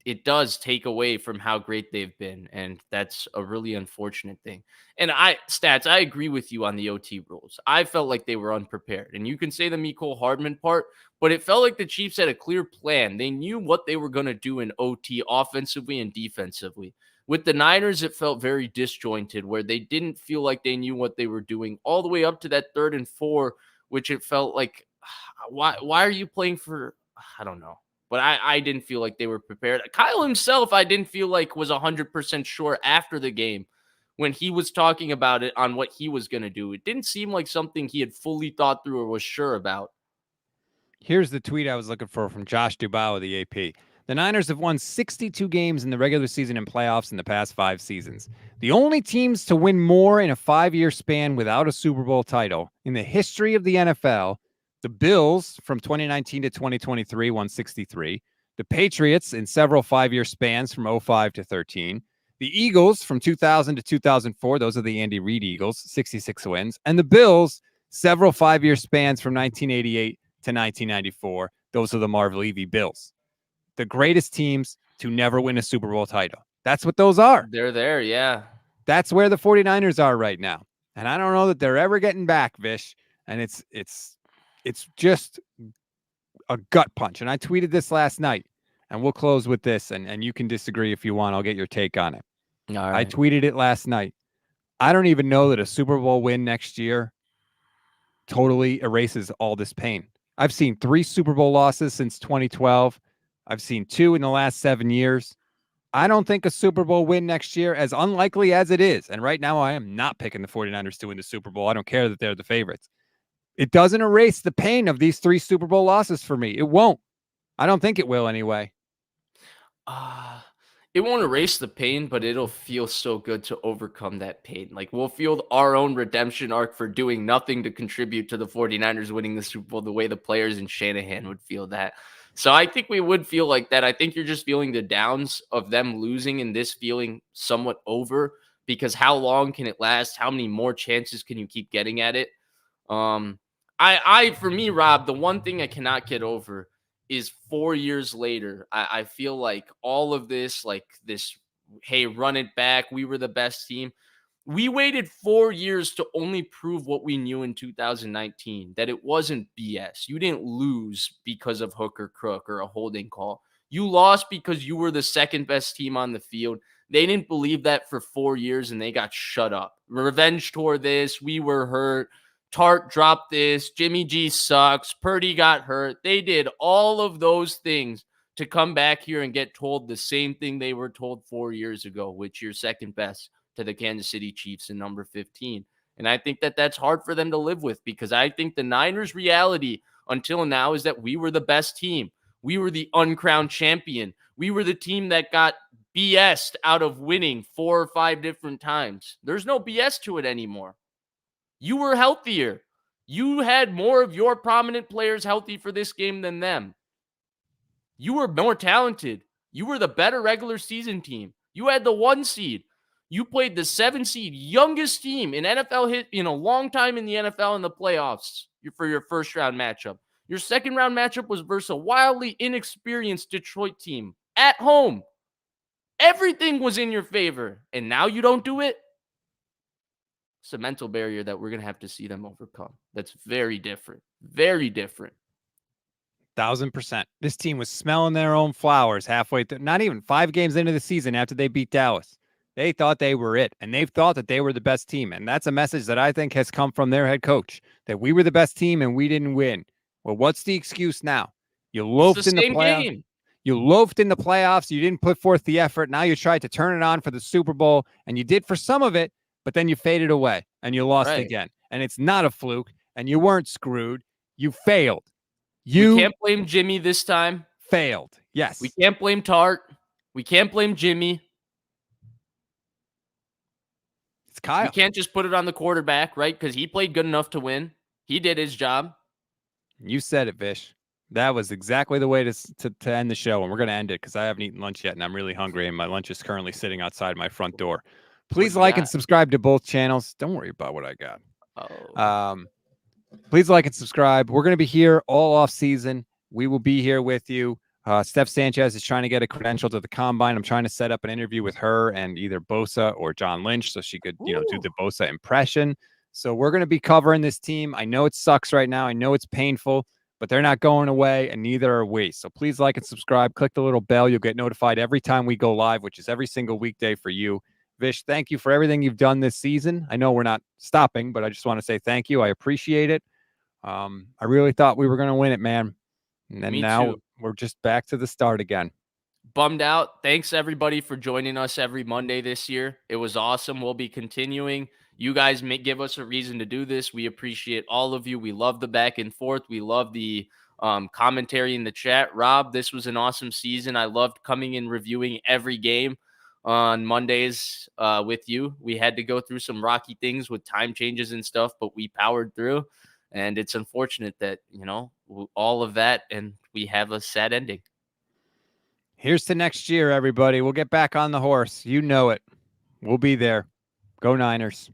it does take away from how great they've been, and that's a really unfortunate thing. And I agree with you on the OT rules. I felt like they were unprepared, and you can say the Mecole Hardman part, but it felt like the Chiefs had a clear plan. They knew what they were going to do in OT, offensively and defensively. With the Niners, it felt very disjointed, where they didn't feel like they knew what they were doing all the way up to that 3rd and 4, which it felt like, why are you playing for? I don't know. But I didn't feel like they were prepared. Kyle himself, I didn't feel like was 100% sure after the game when he was talking about it on what he was going to do. It didn't seem like something he had fully thought through or was sure about. Here's the tweet I was looking for from Josh Dubow of the AP. The Niners have won 62 games in the regular season and playoffs in the past 5 seasons. The only teams to win more in a 5-year span without a Super Bowl title in the history of the NFL, the Bills from 2019 to 2023 won 63. The Patriots in several 5-year spans from 05 to 13. The Eagles from 2000 to 2004, those are the Andy Reid Eagles, 66 wins. And the Bills, several 5-year spans from 1988 to 1994. Those are the Marv Levy Bills. The greatest teams to never win a Super Bowl title. That's what those are. They're there, yeah. That's where the 49ers are right now. And I don't know that they're ever getting back, Vish. And it's just a gut punch. And I tweeted this last night. And we'll close with this. And you can disagree if you want. I'll get your take on it. All right. I tweeted it last night. I don't even know that a Super Bowl win next year totally erases all this pain. I've seen 3 Super Bowl losses since 2012. I've seen 2 in the last 7 years. I don't think a Super Bowl win next year, as unlikely as it is, and right now I am not picking the 49ers to win the Super Bowl. I don't care that they're the favorites. It doesn't erase the pain of these 3 Super Bowl losses for me. It won't. I don't think it will anyway. It won't erase the pain, but it'll feel so good to overcome that pain. Like, we'll feel our own redemption arc for doing nothing to contribute to the 49ers winning the Super Bowl the way the players in Shanahan would feel that. So I think we would feel like that. I think you're just feeling the downs of them losing and this feeling somewhat over, because how long can it last? How many more chances can you keep getting at it? For me, Rob, the one thing I cannot get over is 4 years later, I feel like all of this, like this, hey, run it back, we were the best team. We waited 4 years to only prove what we knew in 2019, that it wasn't BS. You didn't lose because of hook or crook or a holding call. You lost because you were the second best team on the field. They didn't believe that for 4 years and they got shut up. Revenge tour this, we were hurt. Tart dropped this, Jimmy G sucks, Purdy got hurt. They did all of those things to come back here and get told the same thing they were told 4 years ago, which you're second best to the Kansas City Chiefs in number 15. And I think that that's hard for them to live with, because I think the Niners' reality until now is that we were the best team. We were the uncrowned champion. We were the team that got BS'd out of winning 4 or 5 different times. There's no BS to it anymore. You were healthier. You had more of your prominent players healthy for this game than them. You were more talented. You were the better regular season team. You had the 1 seed. You played the 7 seed, youngest team in NFL hit in a long time in the NFL in the playoffs for your first round matchup. Your second round matchup was versus a wildly inexperienced Detroit team at home. Everything was in your favor, and now you don't do it. It's a mental barrier that we're going to have to see them overcome. That's very different. Very different. 1,000%. This team was smelling their own flowers halfway through, not even 5 games into the season after they beat Dallas. They thought they were it, and they've thought that they were the best team. And that's a message that I think has come from their head coach, that we were the best team and we didn't win. Well, what's the excuse now? You loafed in the playoffs. You loafed in the playoffs. You didn't put forth the effort. Now you tried to turn it on for the Super Bowl, and you did for some of it, but then you faded away and you lost again. And it's not a fluke, and you weren't screwed. You failed. We can't blame Jimmy this time. Failed. Yes. We can't blame Tart. We can't blame Jimmy. It's Kyle. We can't just put it on the quarterback, right? Because he played good enough to win. He did his job. You said it, Vish. That was exactly the way to end the show, and we're going to end it because I haven't eaten lunch yet, and I'm really hungry, and my lunch is currently sitting outside my front door. Please like and subscribe to both channels. Don't worry about what I got. Please like and subscribe. We're going to be here all off season. We will be here with you. Steph Sanchez is trying to get a credential to the combine. I'm trying to set up an interview with her and either Bosa or John Lynch so she could, do the Bosa impression. So we're going to be covering this team. I know it sucks right now. I know it's painful, but they're not going away, and neither are we. So please like and subscribe. Click the little bell. You'll get notified every time we go live, which is every single weekday for you. Vish, thank you for everything you've done this season. I know we're not stopping, but I just want to say thank you. I appreciate it. I really thought we were going to win it, man. And then now we're just back to the start again. Bummed out. Thanks, everybody, for joining us every Monday this year. It was awesome. We'll be continuing. You guys may give us a reason to do this. We appreciate all of you. We love the back and forth. We love the commentary in the chat. Rob, this was an awesome season. I loved coming and reviewing every game on Mondays with you. We had to go through some rocky things with time changes and stuff, but we powered through. And it's unfortunate that, all of that, and we have a sad ending. Here's to next year, everybody. We'll get back on the horse. You know it. We'll be there. Go Niners.